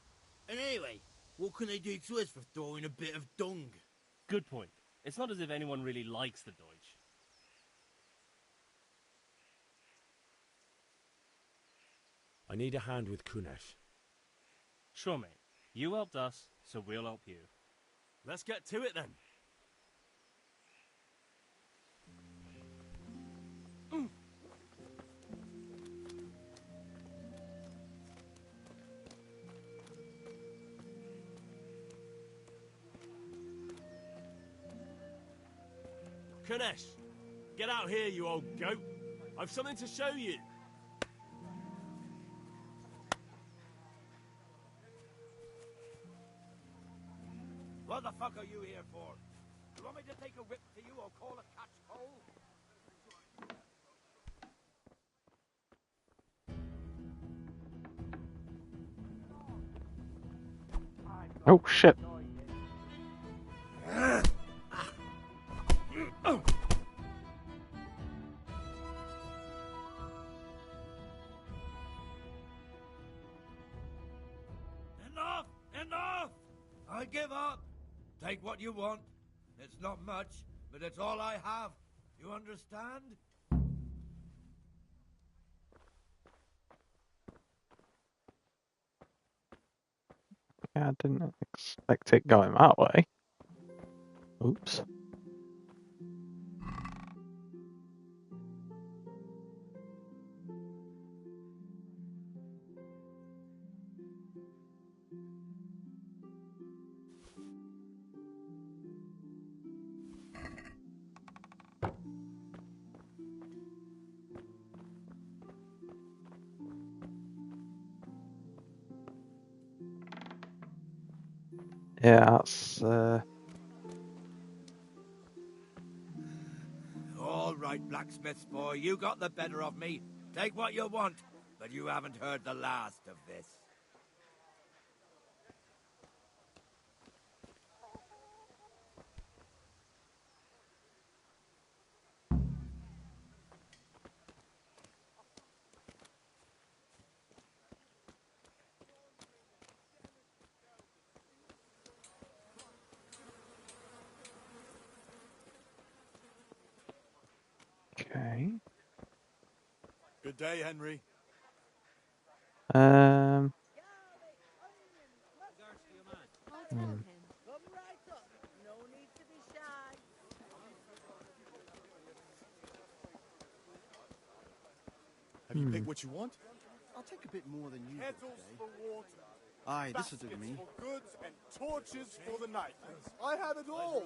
And anyway, what can they do to us for throwing a bit of dung? Good point. It's not as if anyone really likes the Deutsch. I need a hand with Kunesh. Sure, mate. You helped us, so we'll help you. Let's get to it then. Kunesh, get out here, you old goat. I've something to show you. What the fuck are you here for? You want me to take a whip to you or call a catchpole? Oh shit. Enough! Enough! I give up. Take what you want. It's not much, but it's all I have. You understand? Yeah, I didn't expect it going that way. Oops. Yeah, that's All right, blacksmith's boy, you got the better of me. Take what you want, but you haven't heard the last of this. okay. Good day, Henry. Um. I'll tell hmm. him. Come right up. No need to be shy. Have you Hmm. picked what you want? I'll take a bit more than usual Kettles today. for water. Aye, this will do baskets me. for goods and torches for the night. I have it all.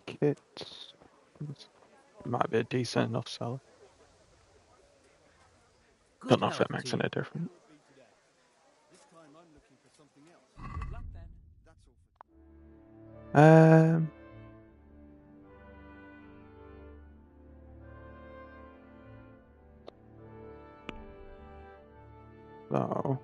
Kit might be a decent enough seller. Don't know if it makes any difference. This time I'm looking for something else. Good luck then. That's all for So.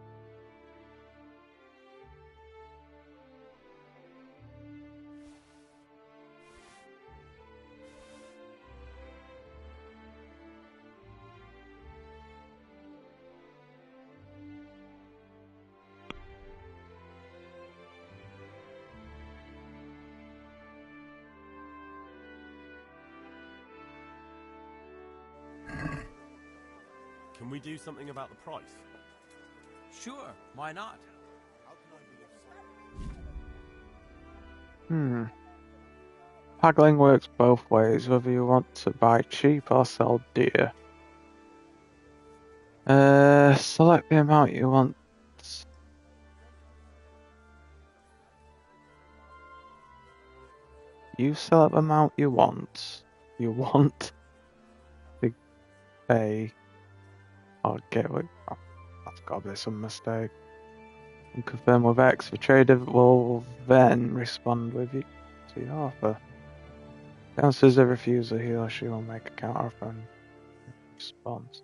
Can we do something about the price? Sure, why not? Haggling works both ways, whether you want to buy cheap or sell dear. Select the amount you want. You select the amount you want. You want to pay or get with. Oh, that's got to be some mistake. And confirm with X. The trader will then respond with you to your offer. If he answers a refusal, he or she will make a counter offer and response.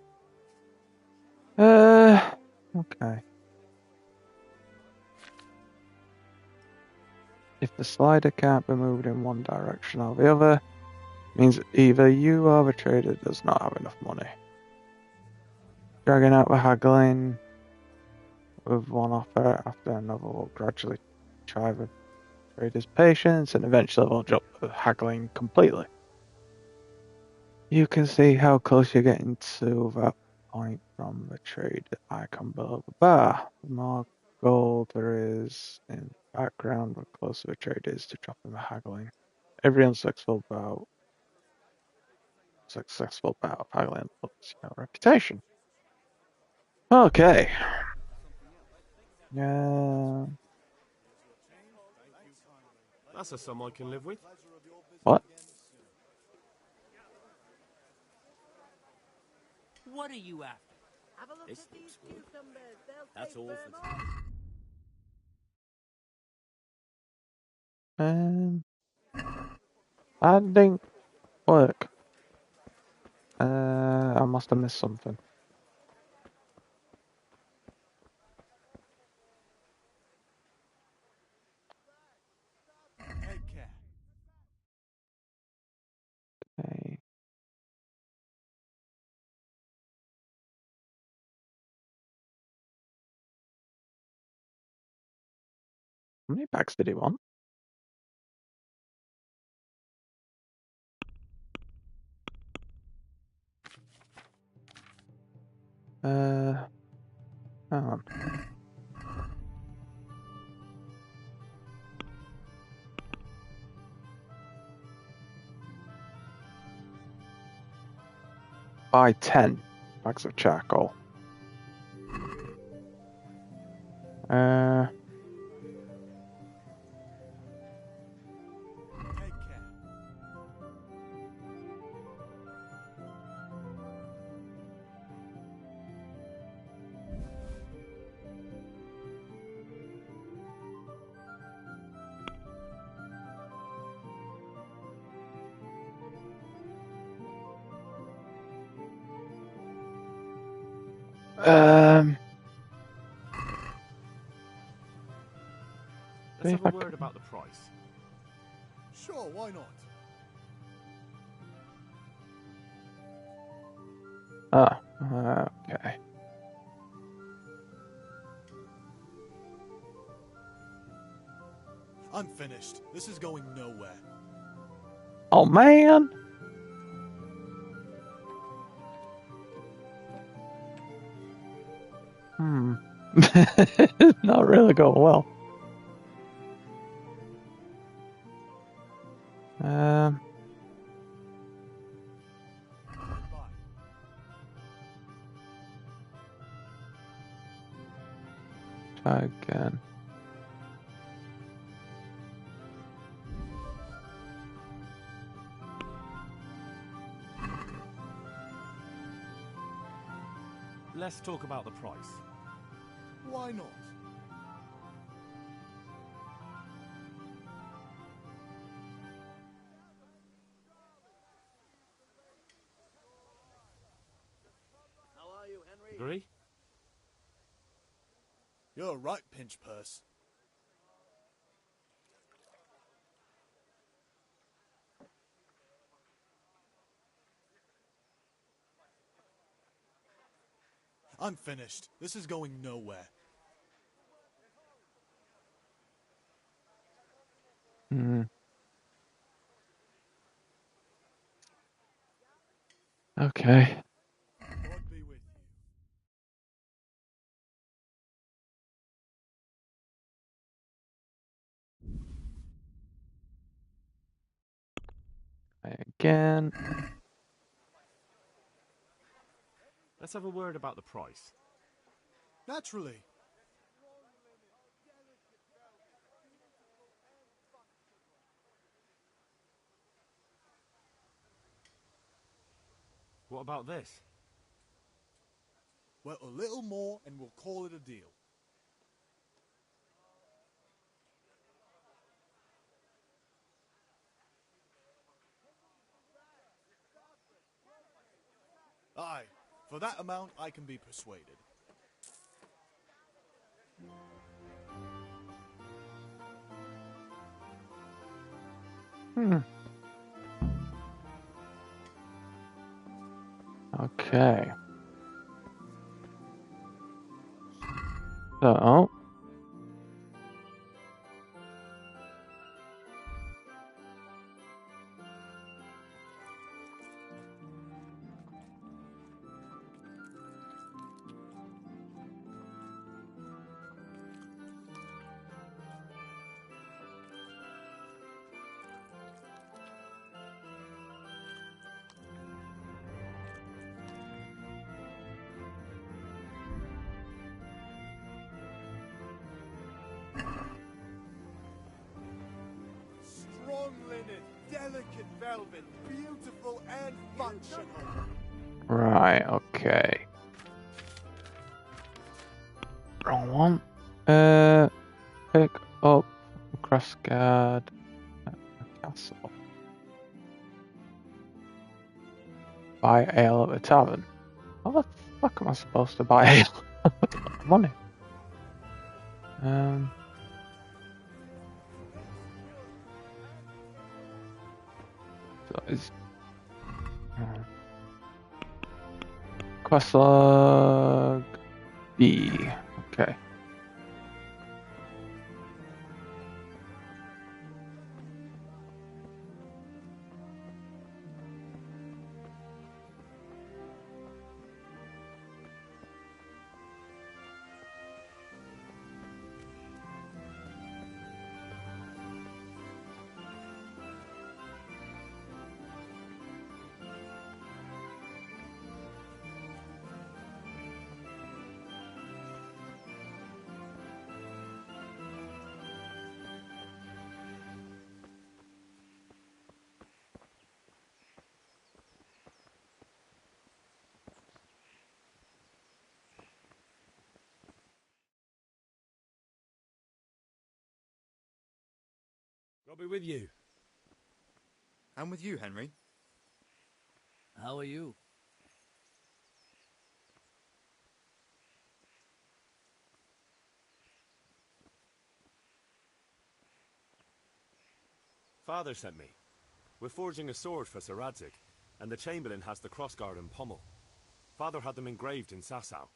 Okay. If the slider can't be moved in one direction or the other, means either you or the trader does not have enough money. Dragging out the haggling with one offer after another will gradually try the trader's patience and eventually will drop the haggling completely. You can see how close you're getting to that point from the trade icon below the bar. The more gold there is in the background, the closer the trade is to dropping the haggling. Every unsuccessful bout of haggling looks your reputation. Okay. Yeah. That's a sum I can live with. What? What are you after? Have a look This at these looks good. cucumbers. They'll That's take all them for all. Um. That didn't work. I must have missed something. Take care. Okay. How many bags did he want? Hang on. Buy 10 bags of charcoal. Take care. Let's have a word about the price. Sure, why not? Okay. I'm finished. This is going nowhere. Oh man! Not really going well. Try again. Let's talk about the price. Why not? How are you, Henry? Agree? You're right, Pinch Purse. I'm finished. This is going nowhere. Okay. God be with you. Again. Let's have a word about the price. Naturally. What about this? Well, a little more and we'll call it a deal. Aye, for that amount I can be persuaded. Okay. So. Strong linen, delicate velvet, beautiful and functional. Right, okay. Wrong one. Pick up Cross Guard at the castle. Buy ale at the tavern. How the fuck am I supposed to buy ale? Money. So it's quest log B. Okay. I'll be with you. I'm with you, Henry. How are you? Father sent me. We're forging a sword for Sir Radzik, and the Chamberlain has the crossguard and pommel. Father had them engraved in Sasau.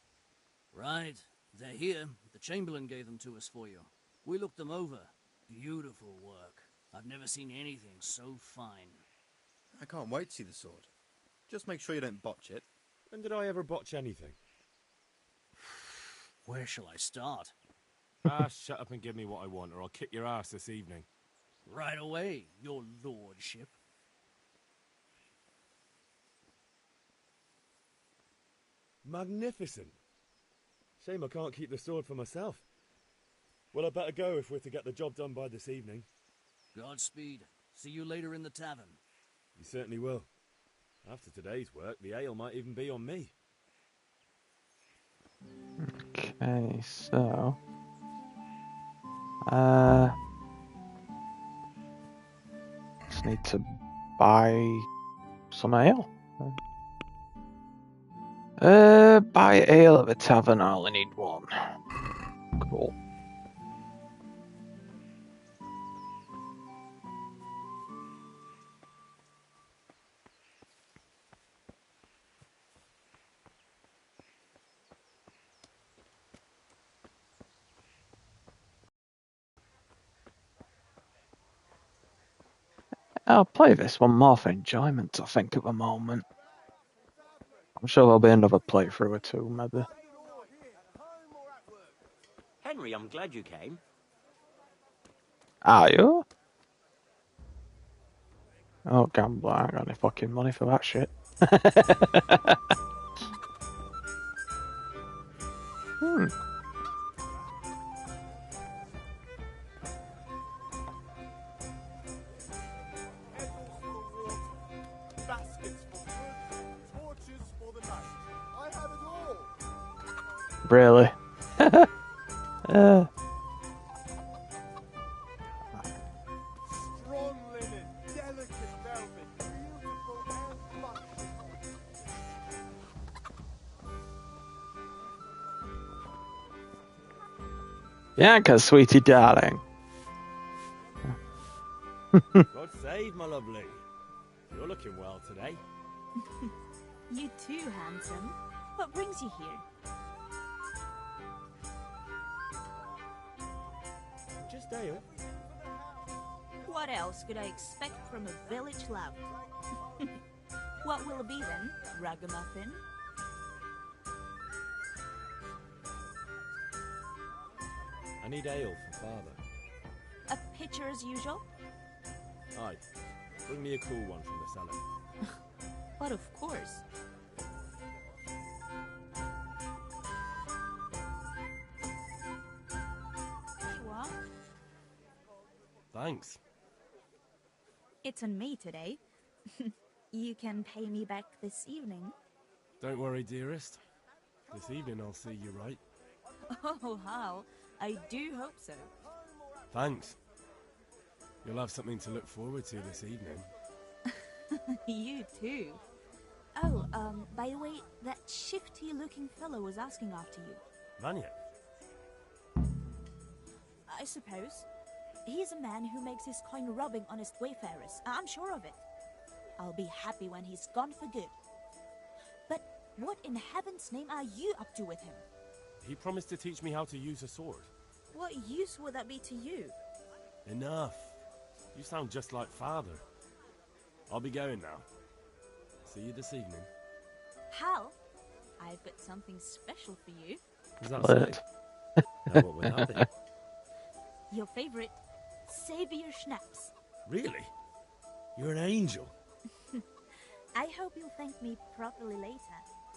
Right. They're here. The Chamberlain gave them to us for you. We looked them over. Beautiful work. I've never seen anything so fine. I can't wait to see the sword. Just make sure you don't botch it. When did I ever botch anything? Where shall I start? Shut up and give me what I want, or I'll kick your ass this evening. Right away, your lordship. Magnificent. Shame I can't keep the sword for myself. Well, I better go if we're to get the job done by this evening. Godspeed. See you later in the tavern. You certainly will. After today's work, the ale might even be on me. Okay, so just need to buy some ale. Buy ale at the tavern. I only need one. Cool. I'll play this one more for enjoyment, I think, at the moment. I'm sure there'll be another playthrough or two, maybe. Henry, I'm glad you came. Are you? Oh, gambler, I ain't got any fucking money for that shit. Baskets for wood, torches for the night. I have it all. Really? Strong linen, delicate velvet, beautiful and luxurious. Bianca, sweetie darling. God save, my lovely. You're looking well today. You too, handsome. What brings you here? Just ale. What else could I expect from a village lout? What will it be then? Ragamuffin? I need ale for Father. A pitcher as usual? Aye. Bring me a cool one from the cellar. But of course. Here you are. Thanks. It's on me today. You can pay me back this evening. Don't worry, dearest. This evening I'll see you right. Oh, how? I do hope so. Thanks. You'll have something to look forward to this evening. You too. Oh, by the way, that shifty-looking fellow was asking after you. Vanya? I suppose. He's a man who makes his coin robbing honest wayfarers. I'm sure of it. I'll be happy when he's gone for good. But what in heaven's name are you up to with him? He promised to teach me how to use a sword. What use would that be to you? Enough. You sound just like father. I'll be going now. See you this evening. Hal, I've got something special for you. Is that so? Now what would that be? Your favorite Savior Schnapps. Really? You're an angel. I hope you'll thank me properly later.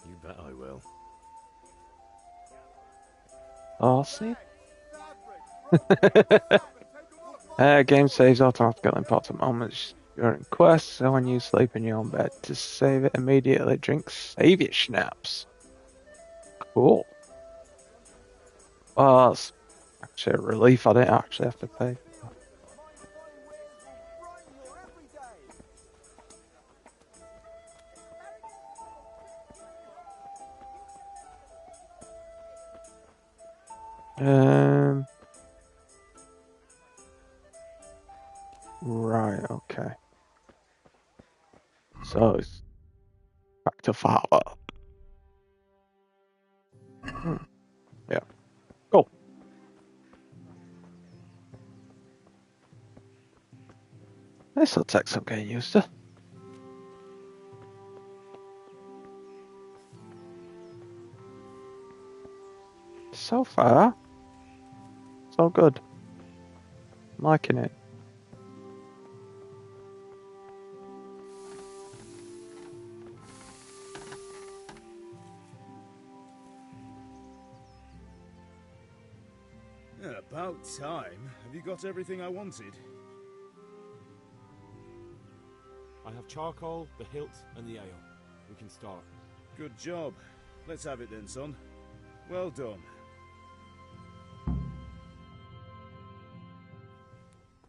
You bet I will. Oh, see? Game saves automatically important moments during quests, so when you sleep in your own bed, to save it immediately, drink Savior Schnapps. Cool. Well, that's actually a relief I didn't actually have to pay. Right, okay. So it's back to father. Yeah. Cool. This'll take some getting used to. So far, so good. I'm liking it. Yeah, about time. Have you got everything I wanted? I have charcoal, the hilt, and the ale. We can start. Good job. Let's have it then, son. Well done.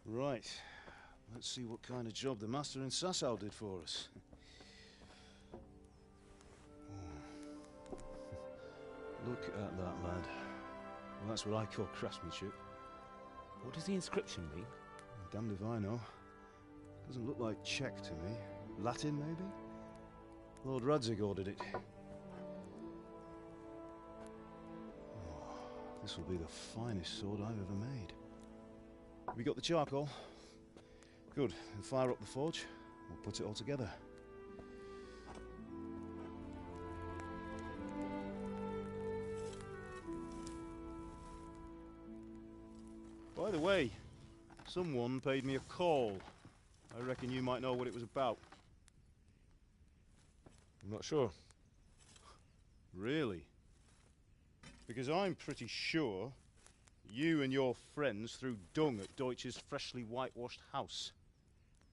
Right. Let's see what kind of job the master in Sasau did for us. Look at that, lad. Well, that's what I call craftsmanship. What does the inscription mean? Damned if I know. Doesn't look like Czech to me. Latin, maybe? Lord Radzig ordered it. Oh, this will be the finest sword I've ever made. Have you got the charcoal? Good. Then fire up the forge. We'll put it all together. By the way, someone paid me a call. I reckon you might know what it was about. I'm not sure. Really? Because I'm pretty sure you and your friends threw dung at Deutsch's freshly whitewashed house.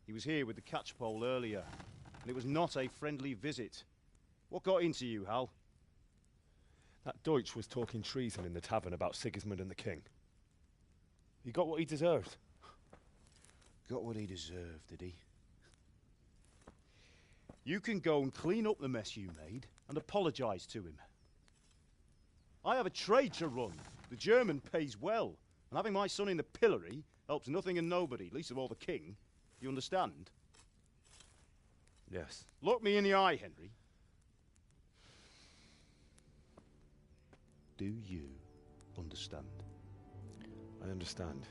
He was here with the catchpole earlier, and it was not a friendly visit. What got into you, Hal? That Deutsch was talking treason in the tavern about Sigismund and the king. He got what he deserved. Got what he deserved, did he? You can go and clean up the mess you made and apologise to him. I have a trade to run. The German pays well, and having my son in the pillory helps nothing and nobody, least of all the king. You understand? Yes. Look me in the eye, Henry. Do you understand? I understand.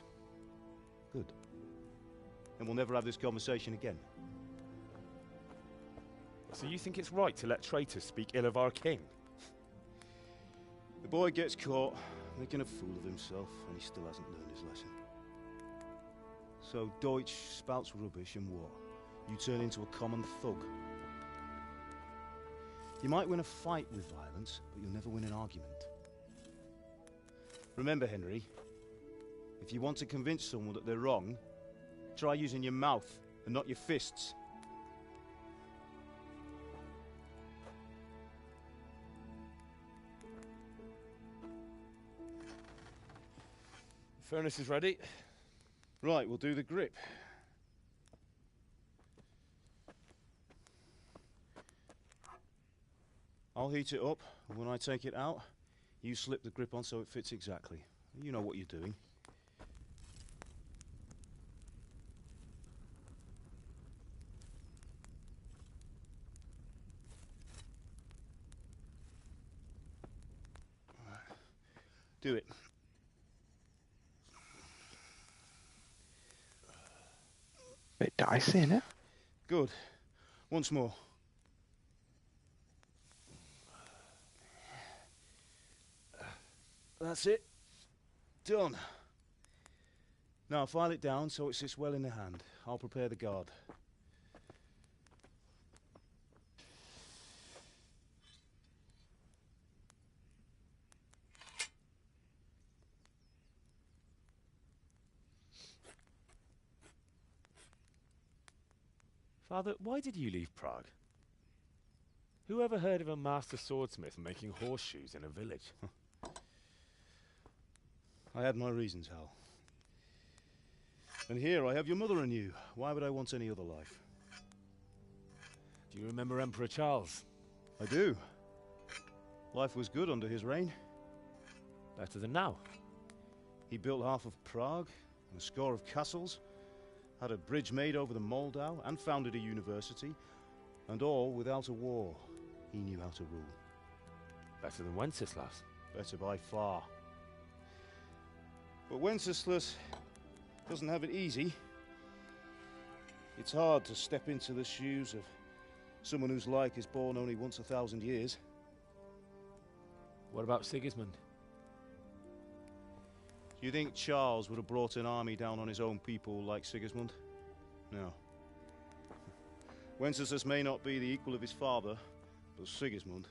Good. And we'll never have this conversation again. So you think it's right to let traitors speak ill of our king? The boy gets caught making a fool of himself, and he still hasn't learned his lesson. So Deutsch spouts rubbish and war. You turn into a common thug. You might win a fight with violence, but you'll never win an argument. Remember, Henry, if you want to convince someone that they're wrong, try using your mouth and not your fists. The furnace is ready. Right, we'll do the grip. I'll heat it up, and when I take it out, you slip the grip on so it fits exactly. You know what you're doing. Do it. Bit dicey, innit? Good. Once more. That's it. Done. Now file it down so it sits well in the hand. I'll prepare the guard. Father, why did you leave Prague? Who ever heard of a master swordsmith making horseshoes in a village? I had my reasons, Hal. And here I have your mother and you. Why would I want any other life? Do you remember Emperor Charles? I do. Life was good under his reign. Better than now. He built half of Prague and a score of castles, had a bridge made over the Moldau, and founded a university, and all without a war. He knew how to rule. Better than Wenceslas. Better by far. But Wenceslas doesn't have it easy. It's hard to step into the shoes of someone whose like is born only once 1,000 years. What about Sigismund? Do you think Charles would have brought an army down on his own people like Sigismund? No. Wenceslas may not be the equal of his father, but Sigismund,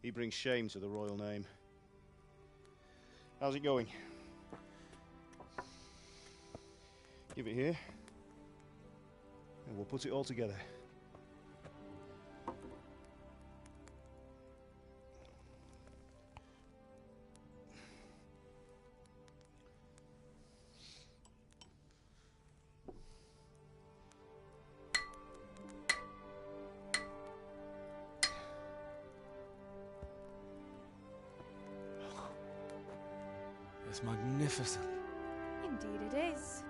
he brings shame to the royal name. How's it going? Give it here, and we'll put it all together. It's magnificent. Indeed it is.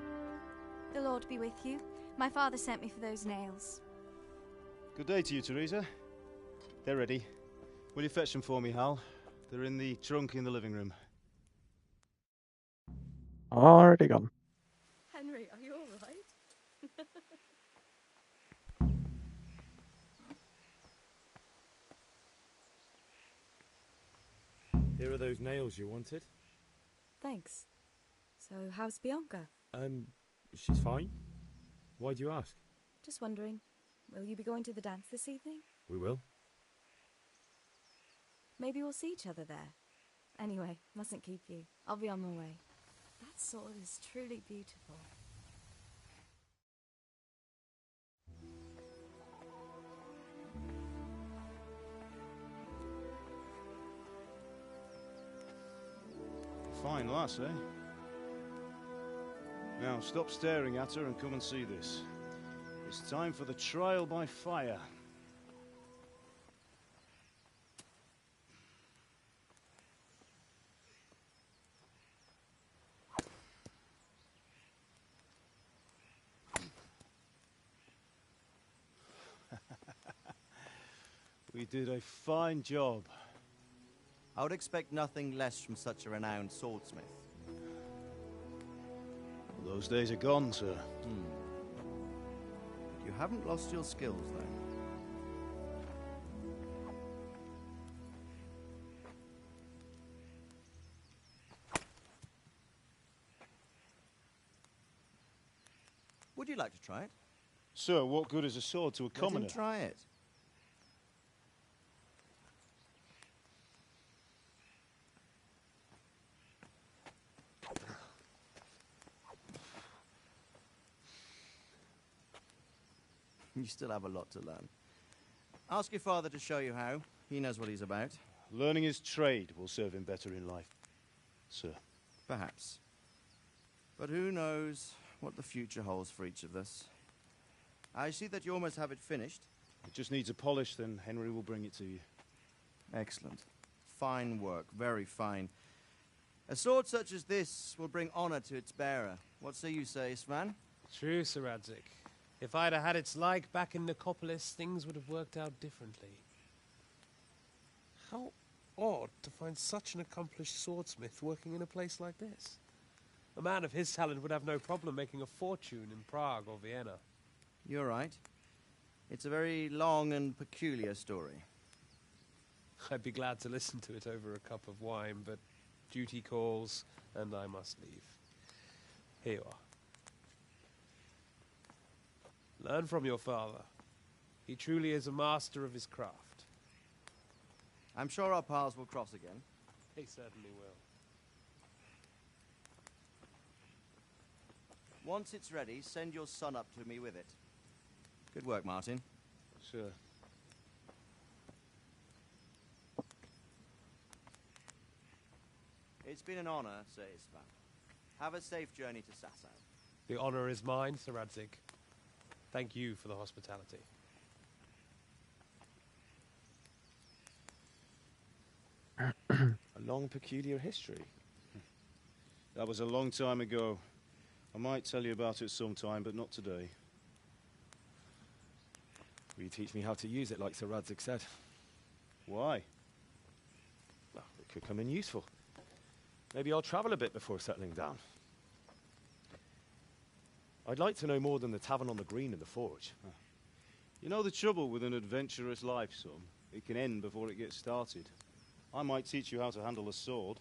The Lord be with you. My father sent me for those nails. Good day to you, Teresa. They're ready. Will you fetch them for me, Hal? They're in the trunk in the living room. Already gone. Henry, are you all right? Here are those nails you wanted. Thanks. So, how's Bianca? She's fine. Why do you ask? Just wondering, will you be going to the dance this evening? We will. Maybe we'll see each other there. Anyway, mustn't keep you. I'll be on my way. That sword is truly beautiful. Fine lass, eh? Now, stop staring at her and come and see this. It's time for the trial by fire. We did a fine job. I would expect nothing less from such a renowned swordsmith. Well, those days are gone, sir. You haven't lost your skills, though. Would you like to try it? Sir, what good is a sword to a commoner? Let him try it. You still have a lot to learn. Ask your father to show you how. He knows what he's about. Learning his trade will serve him better in life, sir. Perhaps. But who knows what the future holds for each of us. I see that you almost have it finished. It just needs a polish, then Henry will bring it to you. Excellent. Fine work, very fine. A sword such as this will bring honor to its bearer. What say you, Svan? True, Sir Radzik. If I'd have had its like back in Nicopolis, things would have worked out differently. How odd to find such an accomplished swordsmith working in a place like this. A man of his talent would have no problem making a fortune in Prague or Vienna. You're right. It's a very long and peculiar story. I'd be glad to listen to it over a cup of wine, but duty calls, and I must leave. Here you are. Learn from your father. He truly is a master of his craft. I'm sure our paths will cross again. He certainly will. Once it's ready, send your son up to me with it. Good work, Martin. Sure. It's been an honor, Sir Isvan. Have a safe journey to Sasau. The honor is mine, Sir Radzik. Thank you for the hospitality. A long, peculiar history. That was a long time ago. I might tell you about it sometime, but not today. Will you teach me how to use it like Sir Radzik said? Why? Well, it could come in useful. Maybe I'll travel a bit before settling down. I'd like to know more than the tavern on the green and the forge. You know the trouble with an adventurous life, son? It can end before it gets started. I might teach you how to handle a sword,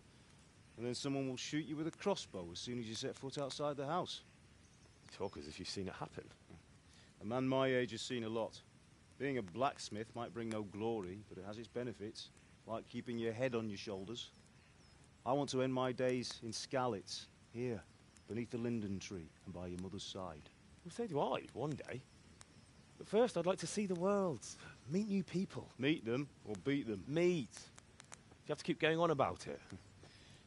and then someone will shoot you with a crossbow as soon as you set foot outside the house. You talk as if you've seen it happen. A man my age has seen a lot. Being a blacksmith might bring no glory, but it has its benefits, like keeping your head on your shoulders. I want to end my days in Skalitz, here, beneath the linden tree and by your mother's side. Well, so do I, one day. But first, I'd like to see the world, meet new people. Meet them or beat them? Meet. You have to keep going on about it.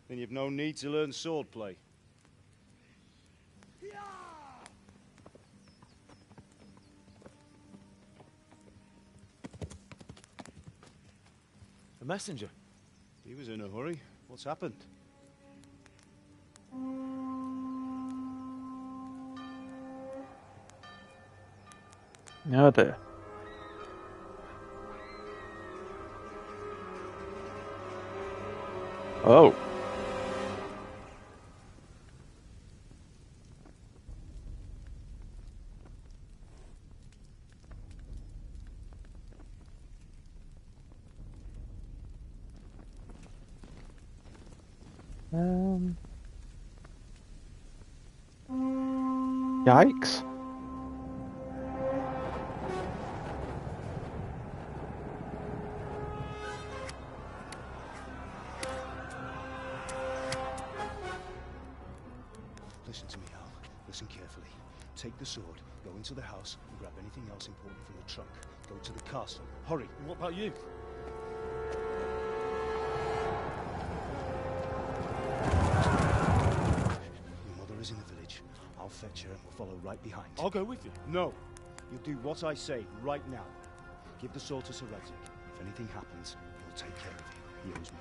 Then you've no need to learn swordplay. A messenger. He was in a hurry. What's happened? No, there. Oh. Yikes. Listen to me, Al. Listen carefully. Take the sword, go into the house, and grab anything else important from the trunk. Go to the castle. Hurry. And what about you? Your mother is in the village. I'll fetch her and we'll follow right behind. I'll go with you. No. You'll do what I say right now. Give the sword to Sir Radzik. If anything happens, he'll take care of you. He owes me.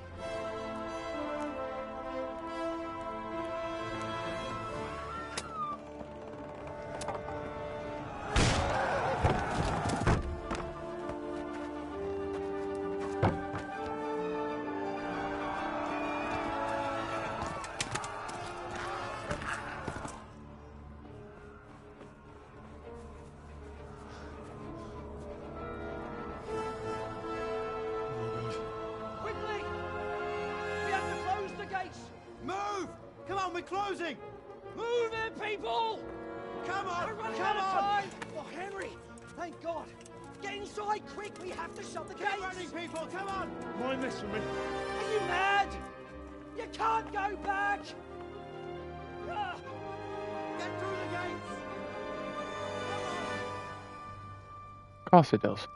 Quickly! We have to close the gates! Move! Come on, we're closing! Move it, people! Come on! We're running Come out of on! time! Oh, Henry! Thank God! Get inside, quick! We have to shut the gates! Get running, people! Come on! Mind this for me. Are you mad? You can't go back! Ah! Get through the gates! Of course it does.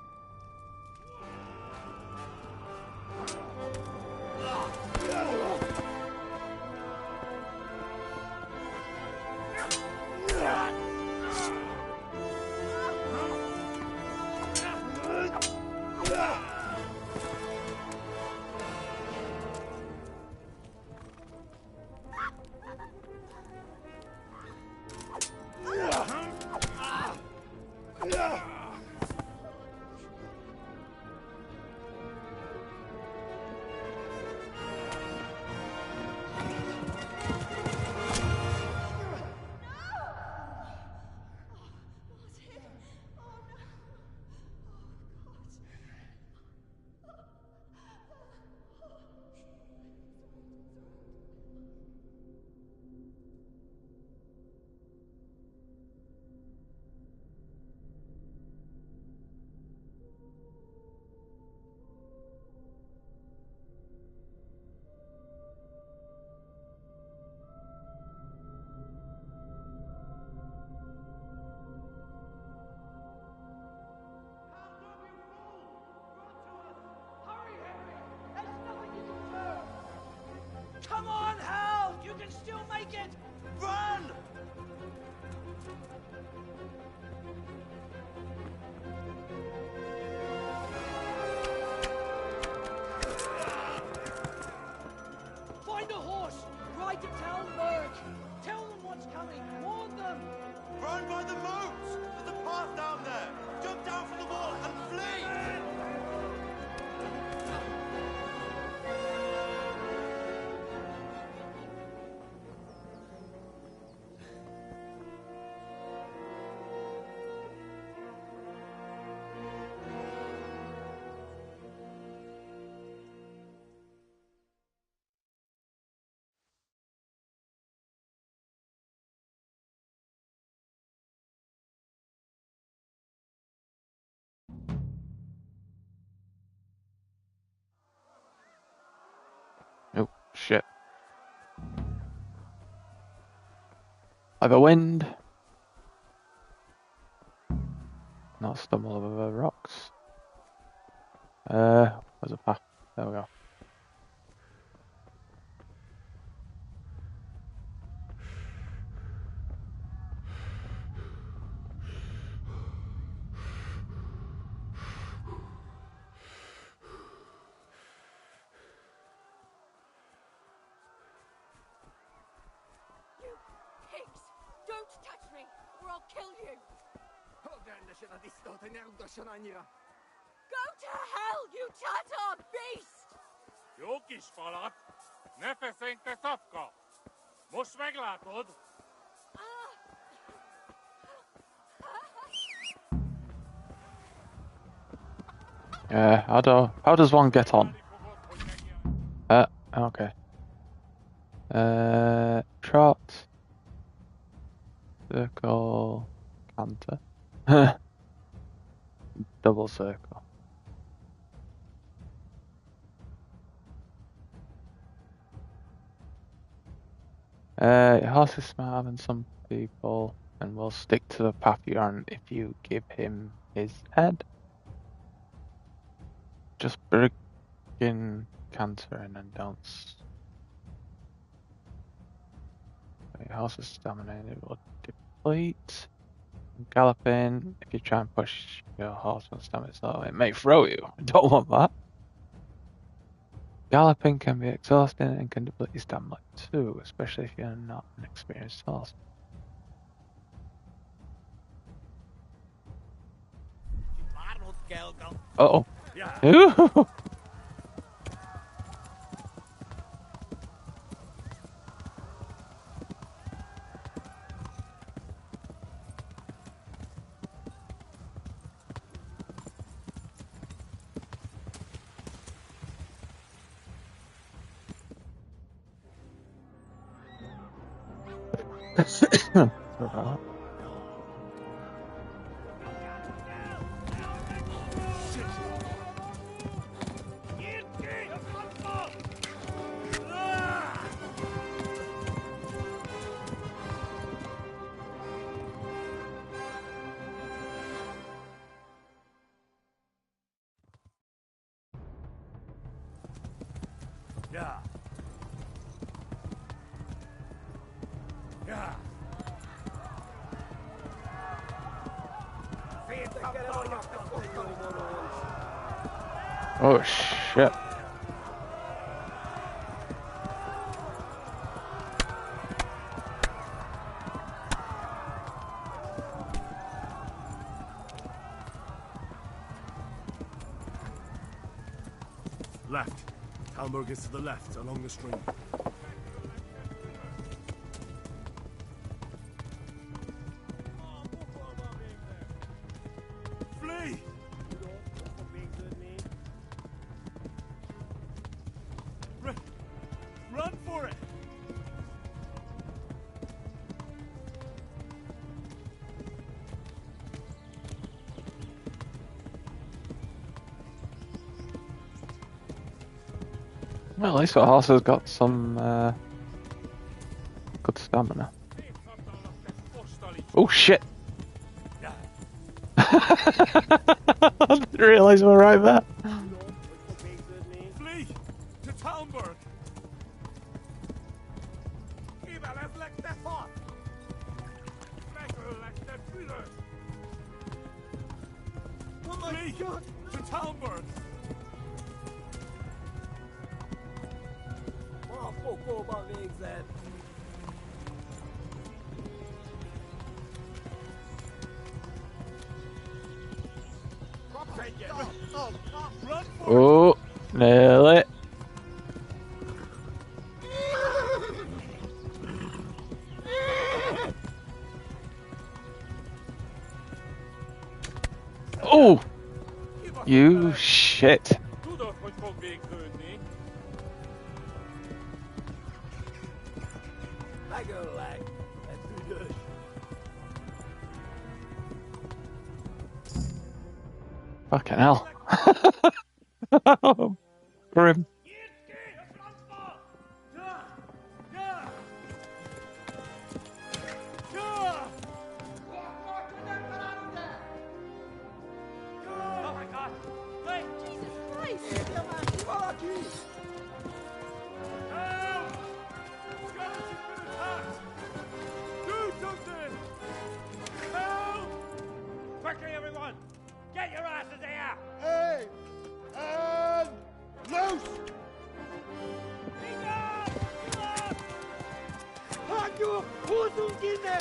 Come on, Hal! You can still make it! Run! Find a horse! Ride to Talmberg! Tell them what's coming! Warn them! Run by the moats! There's a path down there! Jump down from the wall and flee! Oh, shit. Like the wind. Not stumble over rocks. Where's a path? There we go. Pigs! Don't touch me, or I'll kill you! Go to hell, you Tatar beast! Jokies valak, nefesink te sapka. Most meglátod? How does one get on? Okay. Trot. Circle. Canter. Double circle. Horse is smarter than some people and will stick to the path you're on if you give him his head. Just begin cantering and don't. Horse is stamina, it will deplete. Galloping, if you try and push your horse with stamina, so it may throw you. I don't want that. Galloping can be exhausting and can deplete your stamina too, especially if you're not an experienced horse. Uh-oh. Ooh. Yeah. Yeah. Oh shit. Left. Talmberg is to the left, along the stream. Flee! Run for it! Well, at least the horse has got some good stamina. Oh shit! I didn't realise we were right there. Flee! To Talmberg! Flee! To Talmberg! Oh, nearly. Oh! You shit. Fucking hell. Grim. Oh my god! Wait! Jesus Christ! Help! Scarlet has been attacked! Do something! Help! Quickly, everyone! Get your asses here! Hey! And loose! Hanyo! Hosungine!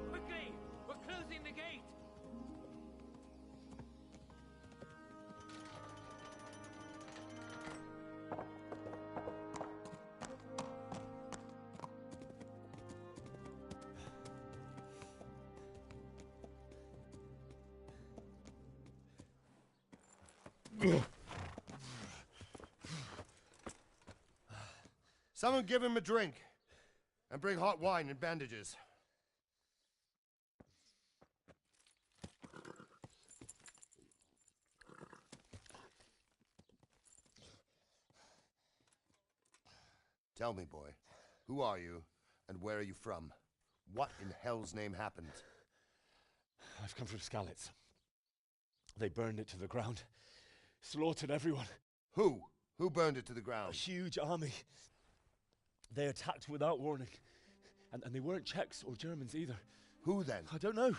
Quickly! We're closing the gate! Someone give him a drink. And bring hot wine and bandages. Tell me, boy, who are you and where are you from? What in hell's name happened? I've come from Skalitz. They burned it to the ground. Slaughtered everyone. Who? Who burned it to the ground? A huge army. They attacked without warning. And they weren't Czechs or Germans either. Who then? I don't know.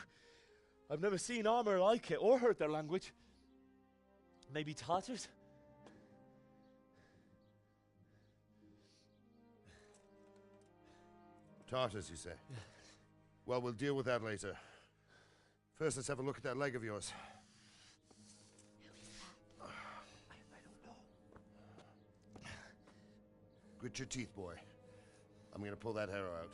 I've never seen armor like it or heard their language. Maybe Tatars? Tartars, you say? Yeah. Well, we'll deal with that later. First, let's have a look at that leg of yours. Grit your teeth, boy. I'm gonna pull that arrow out.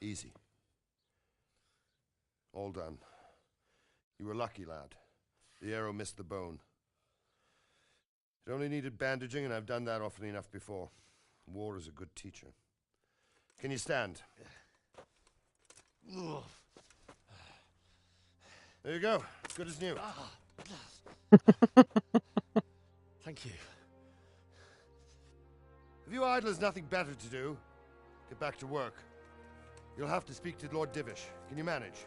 Easy. All done. You were lucky, lad. The arrow missed the bone. It only needed bandaging, and I've done that often enough before. War is a good teacher. Can you stand? There you go. Good as new. Thank you. If you idlers nothing better to do, get back to work. You'll have to speak to Lord Divish. Can you manage?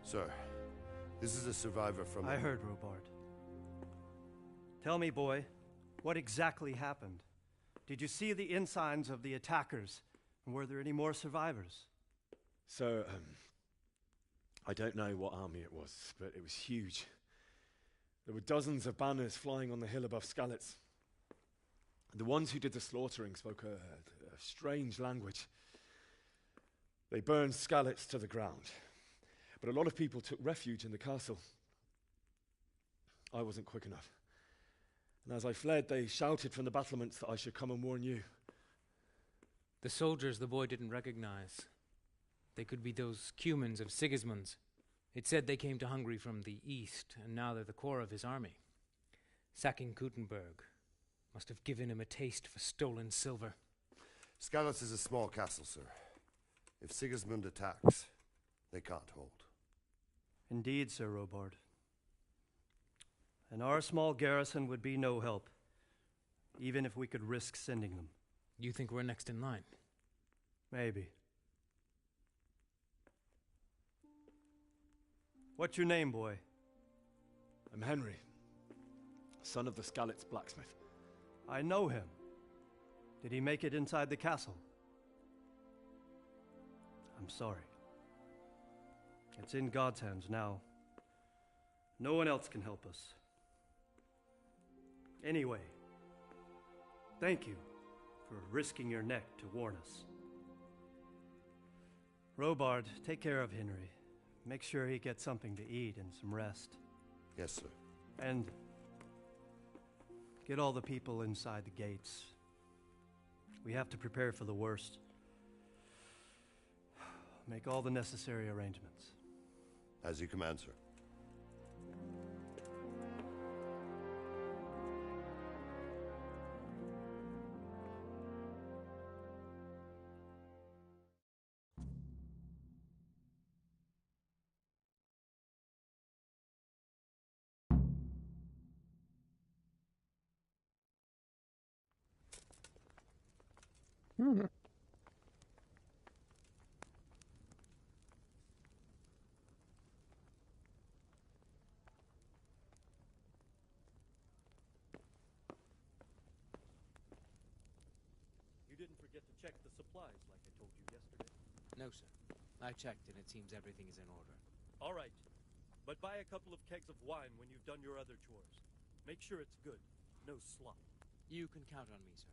Sir, this is a survivor from... I heard, Robard. Tell me, boy, what exactly happened? Did you see the ensigns of the attackers? And were there any more survivors? So, I don't know what army it was, but it was huge. There were dozens of banners flying on the hill above Skalitz. The ones who did the slaughtering spoke a strange language. They burned Skalitz to the ground, but a lot of people took refuge in the castle. I wasn't quick enough. And as I fled, they shouted from the battlements that I should come and warn you. The soldiers the boy didn't recognize. They could be those Cumans of Sigismund's. It said they came to Hungary from the east, and now they're the core of his army. Sacking Gutenberg must have given him a taste for stolen silver. Skalitz is a small castle, sir. If Sigismund attacks, they can't hold. Indeed, Sir Robard. And our small garrison would be no help, even if we could risk sending them. You think we're next in line? Maybe. What's your name, boy? I'm Henry, son of the Skalitz blacksmith. I know him. Did he make it inside the castle? I'm sorry. It's in God's hands now. No one else can help us. Anyway, thank you for risking your neck to warn us. Robard, take care of Henry. Make sure he gets something to eat and some rest. Yes, sir. And get all the people inside the gates. We have to prepare for the worst. Make all the necessary arrangements. As you command, sir. Hmm. You didn't forget to check the supplies like I told you yesterday? No, sir. I checked, and it seems everything is in order. All right. But buy a couple of kegs of wine when you've done your other chores. Make sure it's good. No slop. You can count on me, sir.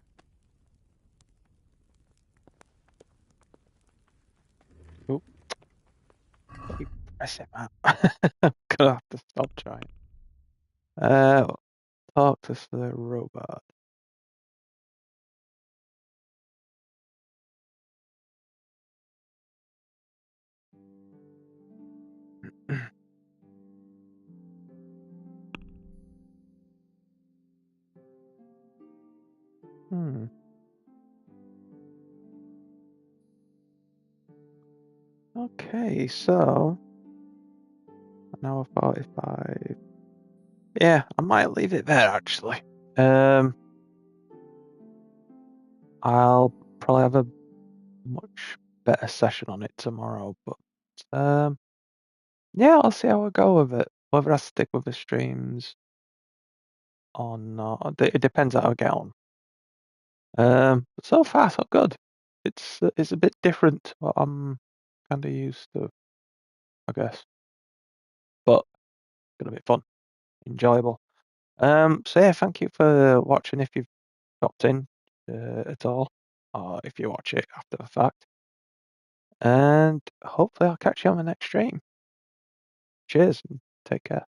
Oop. Keep pressing that. I'm gonna have to stop trying. Talk to the robot. Hmm. Okay, so an hour 45. Yeah, I might leave it there actually. I'll probably have a much better session on it tomorrow, but yeah, I'll see how I go with it. Whether I stick with the streams or not, it depends how I get on. But so far so good. It's a bit different to what I'm kind of used to, I guess, but gonna be fun, enjoyable. So yeah, thank you for watching if you've stopped in at all, or if you watch it after the fact. And hopefully I'll catch you on the next stream. Cheers and take care.